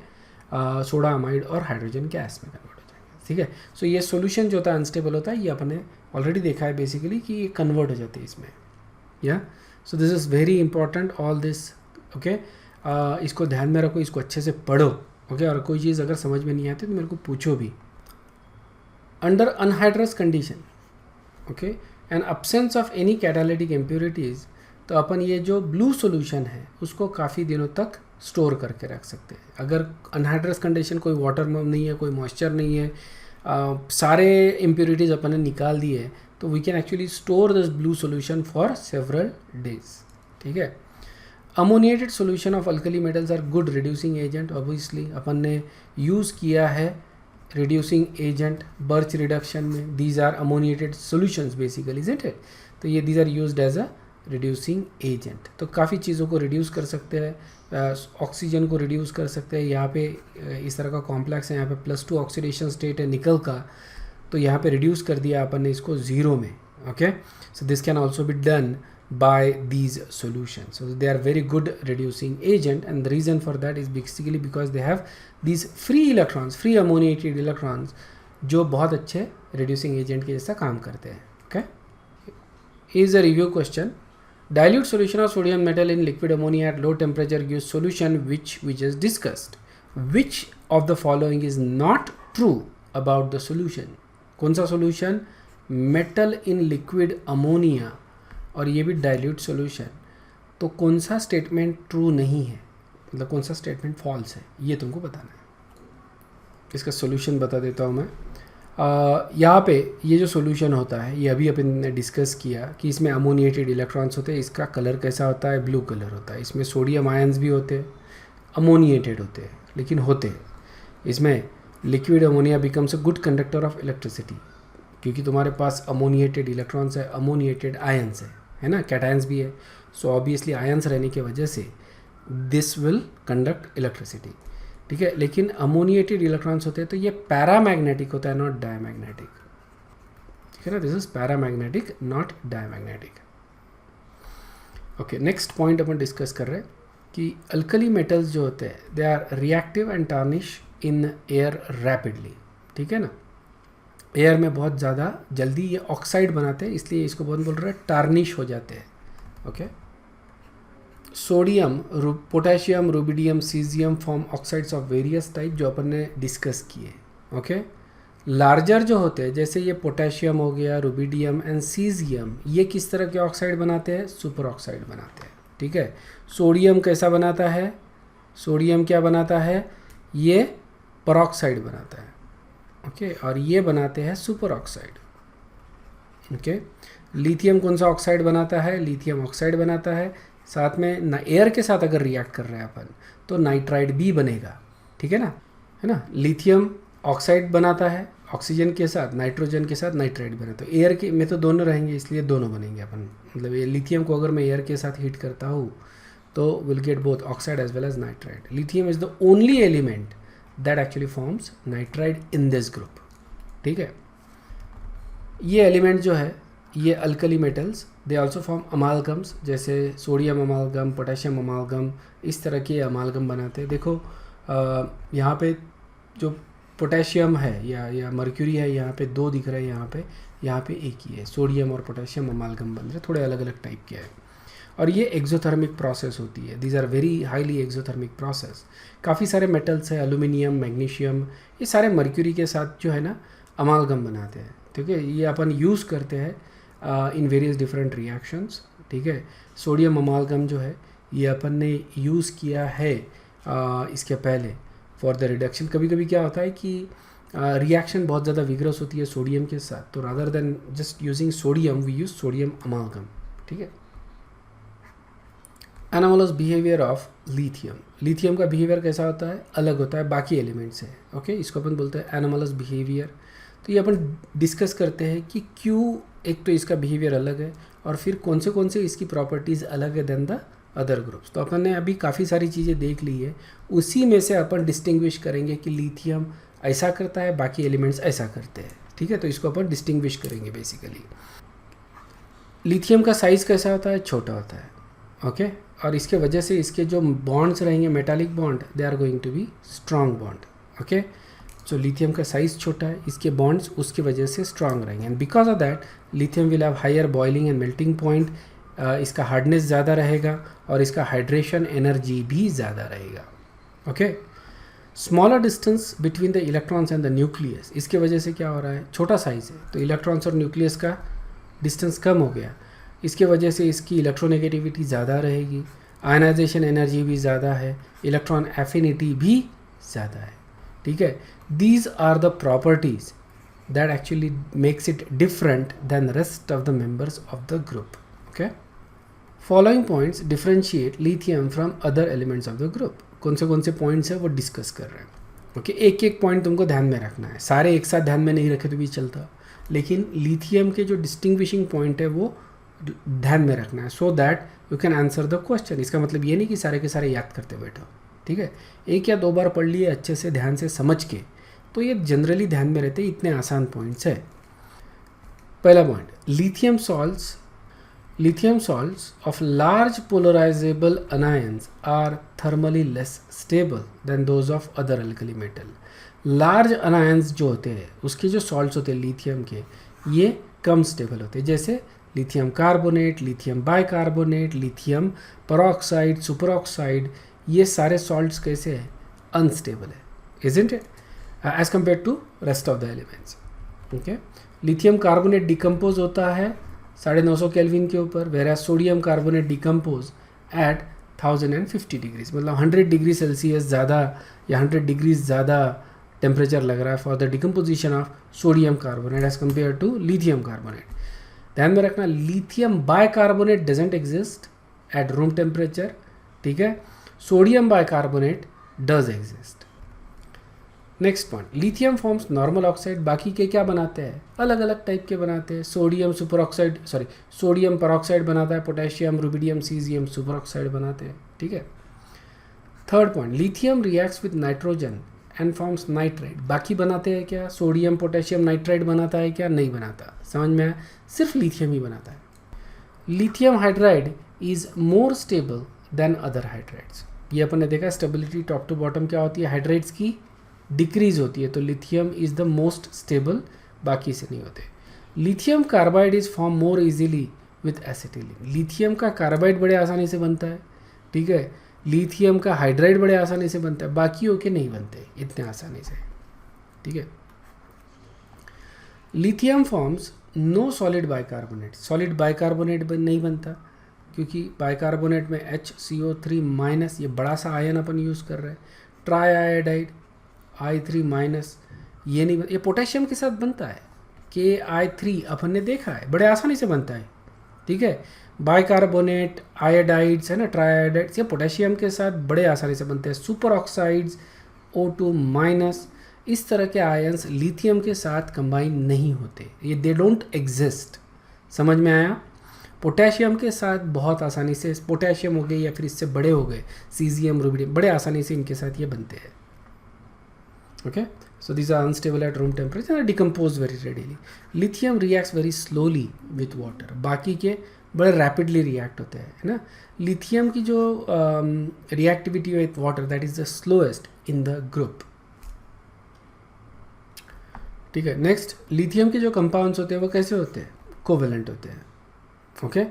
सोडा अमाइड और हाइड्रोजन गैस में कन्वर्ट हो जाएंगे। ठीक है, सो ये सॉल्यूशन जो होता है अनस्टेबल होता है, ये अपन ने ऑलरेडी देखा है बेसिकली कि ये कन्वर्ट हो जाते हैं इसमें, या। So this is very important all this. Okay, इसको ध्यान में रखो, इसको अच्छे से पढ़ो। ओके, और कोई चीज़ अगर समझ में नहीं आती तो मेरे को पूछो भी। Under anhydrous condition, okay, and absence of any catalytic impurities, तो अपन ये जो ब्लू सॉल्यूशन है उसको काफ़ी दिनों तक स्टोर करके रख सकते हैं। अगर अनहाइड्रस कंडीशन, कोई वाटर नहीं है, कोई मॉइस्चर नहीं है, सारे इम्प्योरिटीज़ अपन ने निकाल दिए, तो we can actually store this blue solution for several days. ठीक है, ammoniated solution of alkali metals are good reducing agent. Obviously अपन ने यूज़ किया है रिड्यूसिंग एजेंट बर्च रिडक्शन में, these are ammoniated solutions basically, isn't it? तो ये these are used as a reducing agent. तो काफ़ी चीज़ों को रिड्यूस कर सकते हैं, ऑक्सीजन को रिड्यूस कर सकते हैं। यहाँ पे इस तरह का कॉम्प्लेक्स है, यहाँ पे +2 ऑक्सीडेशन स्टेट है निकल का, तो यहाँ पे रिड्यूस कर दिया अपन ने इसको 0 में। Okay, so this can also be done by these solutions. So they are very good reducing agent, and the reason for that is basically because they have these free electrons, free ammoniated electrons, जो बहुत अच्छे reducing agent के जैसा काम करते हैं. Okay, is a review question. Dilute solution of sodium metal in liquid ammonia at low temperature gives solution which we just discussed. Which of the following is not true about the solution? कौन सा solution? Metal in liquid ammonia और ये भी dilute solution. तो कौन सा statement true नहीं है, मतलब कौन सा स्टेटमेंट फॉल्स है, ये तुमको बताना है. इसका सोल्यूशन बता देता हूँ मैं. यहाँ पे ये जो सोल्यूशन होता है ये अभी अपन ने डिस्कस किया कि इसमें अमोनिएटेड इलेक्ट्रॉन्स होते हैं. इसका कलर कैसा होता है? ब्लू कलर होता है. इसमें सोडियम आयंस भी होते हैं, अमोनिएटेड होते हैं लेकिन होते हैं. इसमें liquid ammonia becomes a good conductor of electricity क्योंकि तुम्हारे पास अमोनिएटेड इलेक्ट्रॉन्स है, अमोनिएटेड आयंस है ना, कैटायंस भी है. सो ऑब्वियसली आयंस रहने की वजह से दिस विल कंडक्ट इलेक्ट्रिसिटी. ठीक है, लेकिन अमोनिएटेड इलेक्ट्रॉन्स होते हैं तो ये पैरामैग्नेटिक होता है, नॉट डायमैग्नेटिक. ठीक है ना, this is paramagnetic not diamagnetic. Okay, next point अपन डिस्कस कर रहे हैं कि अल्कली मेटल्स जो होते हैं they are reactive and tarnish in air rapidly. ठीक है ना, एयर में बहुत ज़्यादा जल्दी ये ऑक्साइड बनाते हैं, इसलिए इसको बहुत बोल रहे हैं टार्निश हो जाते हैं. Okay, sodium, potassium, rubidium, caesium form oxides of various type जो अपन ने डिस्कस किए. ओके, लार्जर जो होते हैं जैसे ये पोटेशियम हो गया, रुबिडियम एंड सीजियम, ये किस तरह के ऑक्साइड बनाते हैं? सुपर ऑक्साइड बनाते हैं. ठीक है, सोडियम कैसा बनाता है? सोडियम क्या बनाता है? ये परऑक्साइड बनाता है. ओके, और ये बनाते हैं सुपर ऑक्साइड. ओके, लिथियम कौन सा ऑक्साइड बनाता है? लिथियम ऑक्साइड बनाता है. साथ में ना एयर के साथ अगर रिएक्ट कर रहे हैं अपन तो नाइट्राइड भी बनेगा. ठीक है ना. लिथियम ऑक्साइड बनाता है ऑक्सीजन के साथ, नाइट्रोजन के साथ नाइट्राइड बने. तो एयर के में तो दोनों रहेंगे इसलिए दोनों बनेंगे अपन. मतलब ये लिथियम को अगर मैं एयर के साथ हीट करता हूँ तो will get both oxide as well as nitride. Lithium is the only element that actually forms nitride in this group. ठीक है, ये एलिमेंट जो है ये alkali metals they also form amalgams, जैसे सोडियम अमालगम, पोटेशियम अमालगम, इस तरह के अमालगम बनाते हैं. देखो यहाँ पे जो पोटेशियम है या मर्क्यूरी है, यहाँ पे 2 दिख रहे हैं, यहाँ पे एक ही है. सोडियम और पोटेशियम अमालगम बन रहे, थोड़े अलग अलग टाइप के हैं. और ये एक्सोथर्मिक प्रोसेस होती है. These are very highly exothermic process. काफ़ी सारे मेटल्स हैं, एल्यूमिनियम, मैग्नीशियम, ये सारे मर्क्यूरी के साथ जो है ना अमालगम बनाते हैं. ठीक है, ये अपन यूज़ करते हैं इन वेरियस डिफरेंट रिएक्शंस. ठीक है, सोडियम अमालगम जो है ये अपन ने यूज़ किया है इसके पहले फॉर द रिडक्शन. कभी कभी क्या होता है कि रिएक्शन बहुत ज़्यादा विग्रस होती है सोडियम के साथ, तो rather than just using sodium we use sodium amalgam. ठीक है, anomalous behaviour of lithium. Lithium का बिहेवियर कैसा होता है? अलग होता है बाकी एलिमेंट से. ओके, इसको अपन बोलते हैं एनामोलस बिहेवियर. तो ये अपन डिस्कस करते हैं कि क्यों एक तो इसका बिहेवियर अलग है और फिर कौन से इसकी प्रॉपर्टीज़ अलग है देन द अदर ग्रुप्स. तो अपन ने अभी काफ़ी सारी चीज़ें देख ली है, उसी में से अपन डिस्टिंग्विश करेंगे कि लिथियम ऐसा करता है, बाकी एलिमेंट्स ऐसा करते हैं. ठीक है, तो इसको अपन डिस्टिंग्विश करेंगे बेसिकली. लिथियम का साइज़ कैसा होता है? छोटा होता है. ओके, और इसके वजह से इसके जो बॉन्ड्स रहेंगे metallic bond they are going to be strong bond. Okay, so lithium का साइज़ छोटा है, इसके बॉन्ड्स उसकी वजह से स्ट्रांग रहेंगे. And because of that lithium will have higher boiling and melting point. इसका हार्डनेस ज़्यादा रहेगा और इसका हाइड्रेशन एनर्जी भी ज़्यादा रहेगा. Okay, smaller distance between the electrons and the nucleus. इसके वजह से क्या हो रहा है? छोटा साइज़ है तो इलेक्ट्रॉन्स और न्यूक्लियस का डिस्टेंस कम हो गया. इसके वजह से इसकी इलेक्ट्रोनेगेटिविटी ज़्यादा रहेगी, आयनाइजेशन एनर्जी भी ज़्यादा है, इलेक्ट्रॉन एफिनिटी भी ज़्यादा है. ठीक है, these are the properties that actually makes it different than the rest of the members of the group. Okay, following points differentiate lithium from other elements of the group. कौन से points है वो discuss कर रहे हैं. Okay, एक एक point तुमको ध्यान में रखना है, सारे एक साथ ध्यान में नहीं रखे तो भी चलता, लेकिन लिथियम के जो डिस्टिंग्विशिंग पॉइंट है वो ध्यान में रखना है so that you can answer the question. इसका मतलब ये नहीं कि सारे के सारे याद करते बैठो. ठीक है, 1 या 2 बार पढ़ लिए अच्छे से ध्यान से समझ के, तो ये जनरली ध्यान में रहते, इतने आसान पॉइंट्स है. पहला point, lithium salts of large polarizable anions are thermally less stable than those of other alkali metal. Large anions जो होते हैं उसके जो सॉल्ट्स होते हैं लिथियम के, ये कम स्टेबल होते हैं. जैसे lithium carbonate, lithium bicarbonate, lithium peroxide, super oxide, ये सारे सॉल्ट्स कैसे हैं? अनस्टेबल है, isn't it, as compared to rest of the elements. Okay, lithium carbonate decompose होता है 950 केल्विन के ऊपर, whereas sodium carbonate decompose at 1050 degrees, मतलब 100 डिग्री सेल्सियस ज़्यादा या 100 डिग्रीज ज़्यादा टेम्परेचर लग रहा है for the decomposition of sodium carbonate as compared to lithium carbonate. ध्यान में रखना, lithium bicarbonate doesn't exist at room temperature, ठीक है, sodium bicarbonate does exist. Next point, lithium forms normal oxide, बाकी के क्या बनाते हैं? अलग अलग टाइप के बनाते हैं। Sodium super oxide, sorry sodium peroxide बनाता है, potassium, rubidium, caesium super oxide बनाते हैं, ठीक है। Third point, lithium reacts with nitrogen and forms nitride, बाकी बनाते हैं क्या? सोडियम पोटेशियम नाइट्राइड बनाता है क्या? नहीं बनाता। समझ में आया? सिर्फ लिथियम ही बनाता है। Lithium hydride is more stable then other hydrides, ये अपन ने देखा स्टेबिलिटी टॉप टू बॉटम क्या होती है, हाइड्राइड्स की डिक्रीज होती है, तो lithium is the most stable, बाकी से नहीं होते। Lithium carbide is form more easily with acetylene, lithium का कार्बाइड बड़े आसानी से बनता है, ठीक है। लिथियम का हाइड्राइड बड़े आसानी से बनता है, बाकियों के नहीं बनते इतने आसानी से, ठीक है। Lithium forms no solid bicarbonate, solid bicarbonate नहीं बनता क्योंकि बाइकार्बोनेट में HCO3 माइनस, ये बड़ा सा आयन अपन यूज़ कर रहे हैं। ट्राई आयोडाइड I3 माइनस, ये नहीं, ये पोटेशियम के साथ बनता है, KI3 अपन ने देखा है, बड़े आसानी से बनता है, ठीक है। बाइकार्बोनेट, आयोडाइड्स है ना, ट्राइआयोडाइड्स, ये पोटेशियम के साथ बड़े आसानी से बनते हैं। सुपर ऑक्साइड्स, O2 माइनस, इस तरह के आयंस लिथियम के साथ कंबाइन नहीं होते, ये दे डोंट एग्जिस्ट। समझ में आया? पोटेशियम के साथ बहुत आसानी से, पोटेशियम हो गए या फिर इससे बड़े हो गए सीजियम, रुबिडियम, बड़े आसानी से इनके साथ ये बनते हैं। Okay, so these are unstable at room temperature and decompose very readily. Lithium reacts very slowly with water, बाकी के बड़े rapidly react होते हैं, है ना। लिथियम की जो reactivity with water that is the slowest in the group, ठीक है। नेक्स्ट, लिथियम के जो कंपाउंड्स होते हैं वो कैसे होते हैं? कोवेलेंट होते हैं, ओके।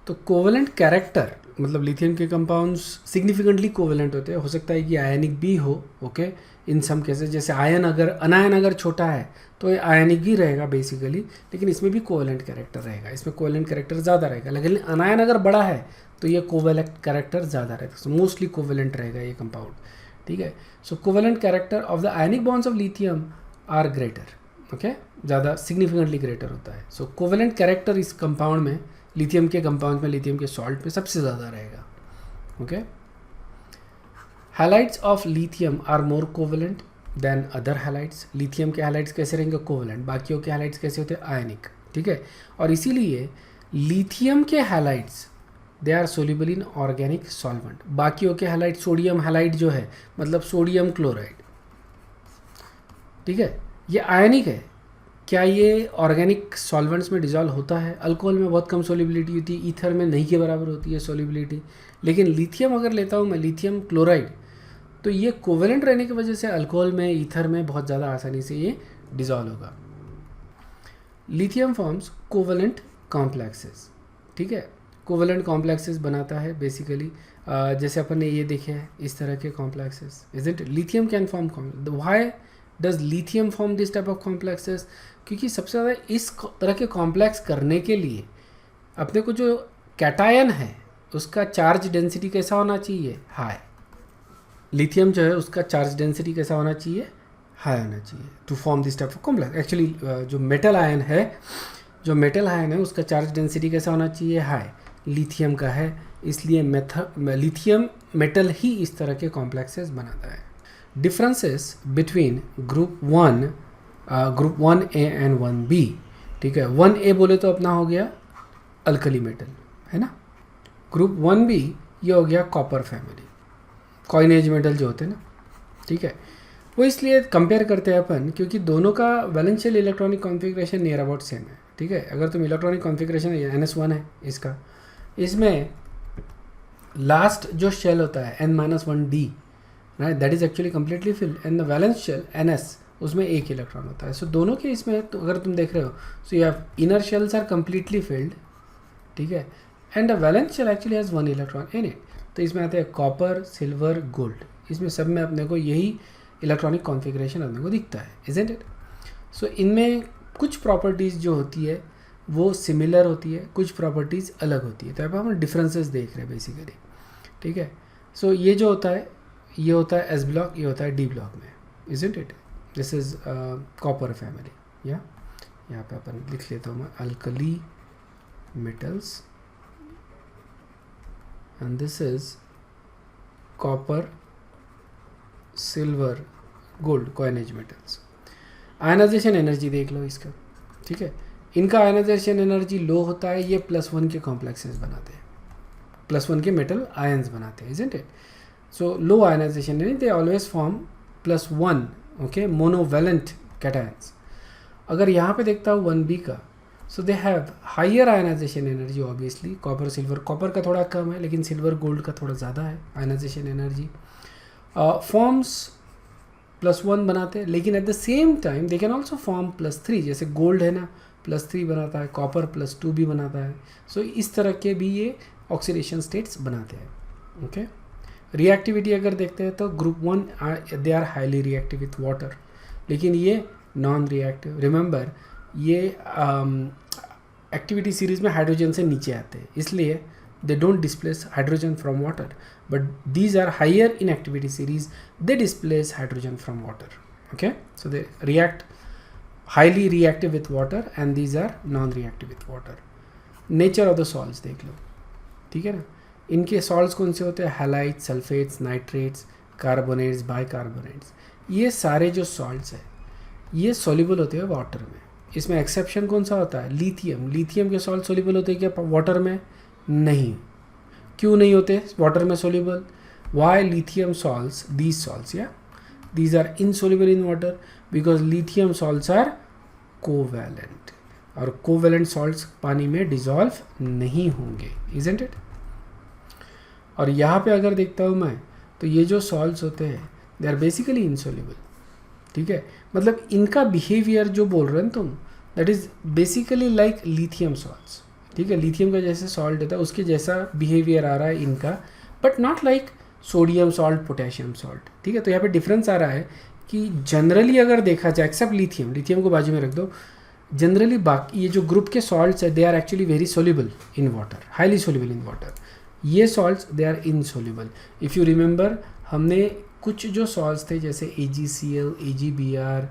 तो कोवेलेंट कैरेक्टर मतलब लिथियम के कंपाउंड्स सिग्निफिकेंटली कोवेलेंट होते हैं, हो सकता है कि आयनिक भी हो, ओके। इन सम केसेस, जैसे आयन अगर अनायन अगर छोटा है तो ये आयनिक ही रहेगा बेसिकली, लेकिन इसमें भी कोवेलेंट कैरेक्टर रहेगा, इसमें कोवेलेंट कैरेक्टर ज़्यादा रहेगा। लेकिन अनायन अगर बड़ा है तो ये कोवेलेंट कैरेक्टर ज़्यादा रहेगा, सो मोस्टली कोवेलेंट रहेगा ये कंपाउंड, ठीक है। So covalent character of the ionic bonds of lithium are greater, okay, ज़्यादा सिग्निफिकेंटली ग्रेटर होता है। सो कोवेलेंट कैरेक्टर इस कंपाउंड में, लिथियम के कंपाउंड में, लिथियम के सॉल्ट में सबसे ज़्यादा रहेगा, okay. Halides of lithium are more covalent than other halides, lithium के हैलाइड्स कैसे रहेंगे? कोवेलेंट। बाकियों के हैलाइड्स कैसे होते हैं? आयनिक, ठीक है। और इसीलिए लिथियम के halides they are soluble in organic solvent, बाकियों के हैलाइड, सोडियम हैलाइड जो है मतलब सोडियम क्लोराइड, ठीक है, ये आयनिक है। क्या ये ऑर्गेनिक सॉल्वेंट्स में डिजॉल्व होता है? अल्कोहल में बहुत कम सोल्यूबिलिटी होती है, ईथर में नहीं के बराबर होती है सोल्यूबिलिटी। लेकिन लिथियम अगर लेता हूँ मैं, लिथियम क्लोराइड, तो ये कोवेलेंट रहने की वजह से अल्कोहल में, ईथर में बहुत ज़्यादा आसानी से ये डिजॉल्व होगा। लिथियम फॉर्म्स कोवेलेंट कॉम्प्लेक्सेस, ठीक है, कोवेलेंट कॉम्प्लेक्सेस बनाता है बेसिकली, जैसे अपन ने ये देखे हैं इस तरह के complexes, isn't it? Lithium can form complex, why does lithium form this type of complexes? क्योंकि सबसे ज़्यादा इस तरह के कॉम्प्लेक्स करने के लिए अपने को जो कैटायन है उसका चार्ज डेंसिटी कैसा होना चाहिए? हाई। लिथियम जो है उसका चार्ज डेंसिटी कैसा होना चाहिए? हाई होना चाहिए to form this type of complex. Actually जो मेटल आयन है, उसका चार्ज डेंसिटी कैसा होना चाहिए? हाई। लिथियम का है, इसलिए लिथियम मेटल ही इस तरह के कॉम्प्लेक्सेस बनाता है। Differences between group 1A and 1B, ठीक है। 1A बोले तो अपना हो गया अल्कली मेटल, है ना। ग्रुप 1B ये हो गया कॉपर फैमिली, कॉइनेज मेटल जो होते हैं ना, ठीक है। वो इसलिए कंपेयर करते हैं अपन क्योंकि दोनों का valential electronic configuration near about same है, ठीक है। अगर तुम इलेक्ट्रॉनिक कॉन्फ़िगरेशन NS1 है इसका, इसमें लास्ट जो शेल होता है N-1D, right, that is actually completely filled, and the valence shell NS, उसमें एक इलेक्ट्रॉन होता है। सो दोनों के इसमें तो अगर तुम देख रहे हो, so you have inner shells are completely filled ठीक है, and a valence shell actually has 1 electron in it. तो इसमें आते हैं कॉपर, सिल्वर, गोल्ड, इसमें सब में अपने को यही इलेक्ट्रॉनिक कॉन्फ़िगरेशन अपने को दिखता है, इजंट इट। सो इनमें कुछ प्रॉपर्टीज़ जो होती है वो सिमिलर होती है, कुछ प्रॉपर्टीज़ अलग होती है, तो यहाँ पर हम डिफरेंसेस देख रहे हैं बेसिकली, ठीक है। सो ये जो होता है, ये होता है एस ब्लॉक, ये होता है डी ब्लॉक में, isn't it. This is copper family, या यहाँ पे अपन लिख लेता हूँ मैं alkali metals, and this is copper, silver, gold, coinage metals. Ionization energy देख लो इसका, ठीक है। इनका आयनाइजेशन एनर्जी लो होता है, ये +1 के कॉम्प्लेक्सेस बनाते हैं, +1 के मेटल आयंस बनाते हैं, isn't it. So low ionisation energy, they always form +1, okay, monovalent cations. अगर यहाँ पे देखता हूँ 1b का, so they have higher ionisation energy obviously, copper, silver, copper का थोड़ा कम है लेकिन सिल्वर, गोल्ड का थोड़ा ज़्यादा है आयनाइजेशन एनर्जी। फॉर्म्स +1 बनाते हैं, लेकिन at the same time they can also form +3, जैसे गोल्ड है ना +3 बनाता है, कॉपर +2 भी बनाता है। सो इस तरह के भी ये ऑक्सीडेशन स्टेट्स बनाते हैं, ओके। रिएक्टिविटी अगर देखते हैं तो group 1 they are highly reactive with water, लेकिन ये नॉन रिएक्टिव। रिमेंबर ये एक्टिविटी सीरीज में हाइड्रोजन से नीचे आते हैं, इसलिए they don't displace hydrogen from water, but these are higher in activity series, they displace hydrogen from water, okay. So they react highly reactive with water and these are non-reactive with water. Nature of the salts देख लो, ठीक है ना। इनके salts कौन से होते हैं, halide, sulphates, nitrates, carbonates, bicarbonates. ये सारे जो salts है ये soluble होते हैं वाटर में। इसमें एक्सेप्शन कौन सा होता है, लिथियम। लिथियम के सॉल्ट soluble होते हैं क्या वाटर में, नहीं। क्यों नहीं होते वाटर में soluble, why lithium salts, these salts, या these are insoluble in water because lithium salts are covalent, और कोवैलेंट सॉल्ट्स पानी में डिजॉल्व नहीं होंगे, इजंट इट। और यहाँ पे अगर देखता हूँ मैं तो ये जो सॉल्ट्स होते हैं दे आर बेसिकली इनसोल्यूबल, ठीक है। मतलब इनका बिहेवियर जो बोल रहे हैं तुम, that is basically like lithium salts, ठीक है। लिथियम का जैसे सॉल्ट होता है उसके जैसा बिहेवियर आ रहा है इनका, but not like sodium salt, potassium salt, ठीक है। तो यहाँ पे डिफरेंस आ रहा है कि जनरली अगर देखा जाए, एक्सेप्ट लिथियम, लिथियम को बाजू में रख दो, जनरली बाकी ये जो ग्रुप के सॉल्ट्स है they are actually very soluble in water, highly soluble in water. ये salts they are insoluble. If you remember हमने कुछ जो सॉल्ट्स थे जैसे AgCl, AgBr,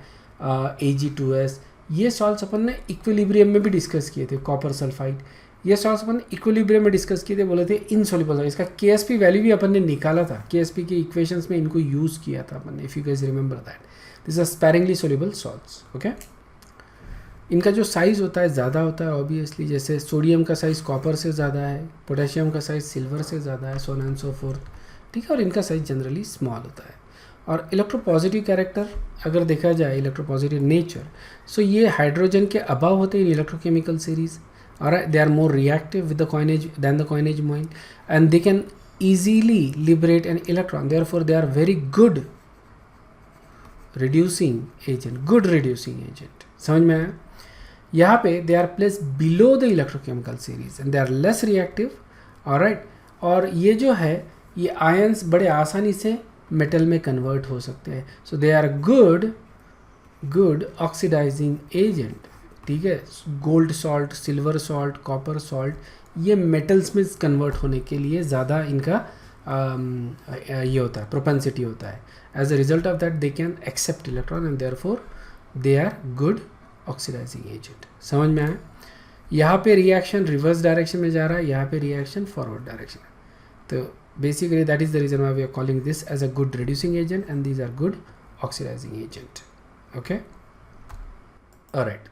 Ag2S, ये सॉल्ट्स अपन ने इक्विलिब्रियम में भी डिस्कस किए थे, कॉपर सल्फाइड, ये सॉल्ट्स अपन इक्विलिब्रियम में डिस्कस किए थे, बोले थे इनसोल्यूबल। इसका KSP वैल्यू भी अपन ने निकाला था, KSP के इक्वेशंस में इनको यूज़ किया था अपन ने, if you guys remember that. This are sparingly soluble salts, okay. इनका जो साइज़ होता है ज़्यादा होता है ऑब्वियसली, जैसे सोडियम का साइज़ कॉपर से ज़्यादा है, पोटेशियम का साइज़ सिल्वर से ज़्यादा है, सो ऑन एंड सो फोर्थ, ठीक है। और इनका साइज़ जनरली स्मॉल होता है। और इलेक्ट्रोपॉजिटिव कैरेक्टर अगर देखा जाए, इलेक्ट्रोपॉजिटिव नेचर, सो ये हाइड्रोजन के अबव होते हैं इन इलेक्ट्रोकेमिकल सीरीज, और they are more reactive with the coinage than the coinage मोइन, and they can easily liberate an electron, therefore they are very good reducing agent, good reducing agent। समझ में आया। यहाँ पे they are placed below the electrochemical series and they are less reactive, alright। और ये जो है ये आयंस बड़े आसानी से मेटल में कन्वर्ट हो सकते हैं, so they are good oxidising agent, ठीक है। Gold salt, silver salt, copper salt, ये मेटल्स में कन्वर्ट होने के लिए ज़्यादा इनका ये होता है, प्रोपेंसिटी होता है। As a result of that they can accept electron and therefore they are good oxidising agent. समझ में आया। यहाँ पे रिएक्शन रिवर्स डायरेक्शन में जा रहा है, यहाँ पे रिएक्शन फॉरवर्ड डायरेक्शन। तो basically that is the reason why we are calling this as a good reducing agent and these are good oxidizing agent, okay, all right।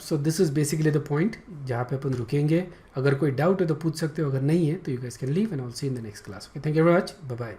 So this is basically the point जहाँ पे अपन रुकेंगे। अगर कोई doubt है तो पूछ सकते हो, अगर नहीं है तो you guys can leave and I'll see you in the next class, okay। Thank you very much, bye bye।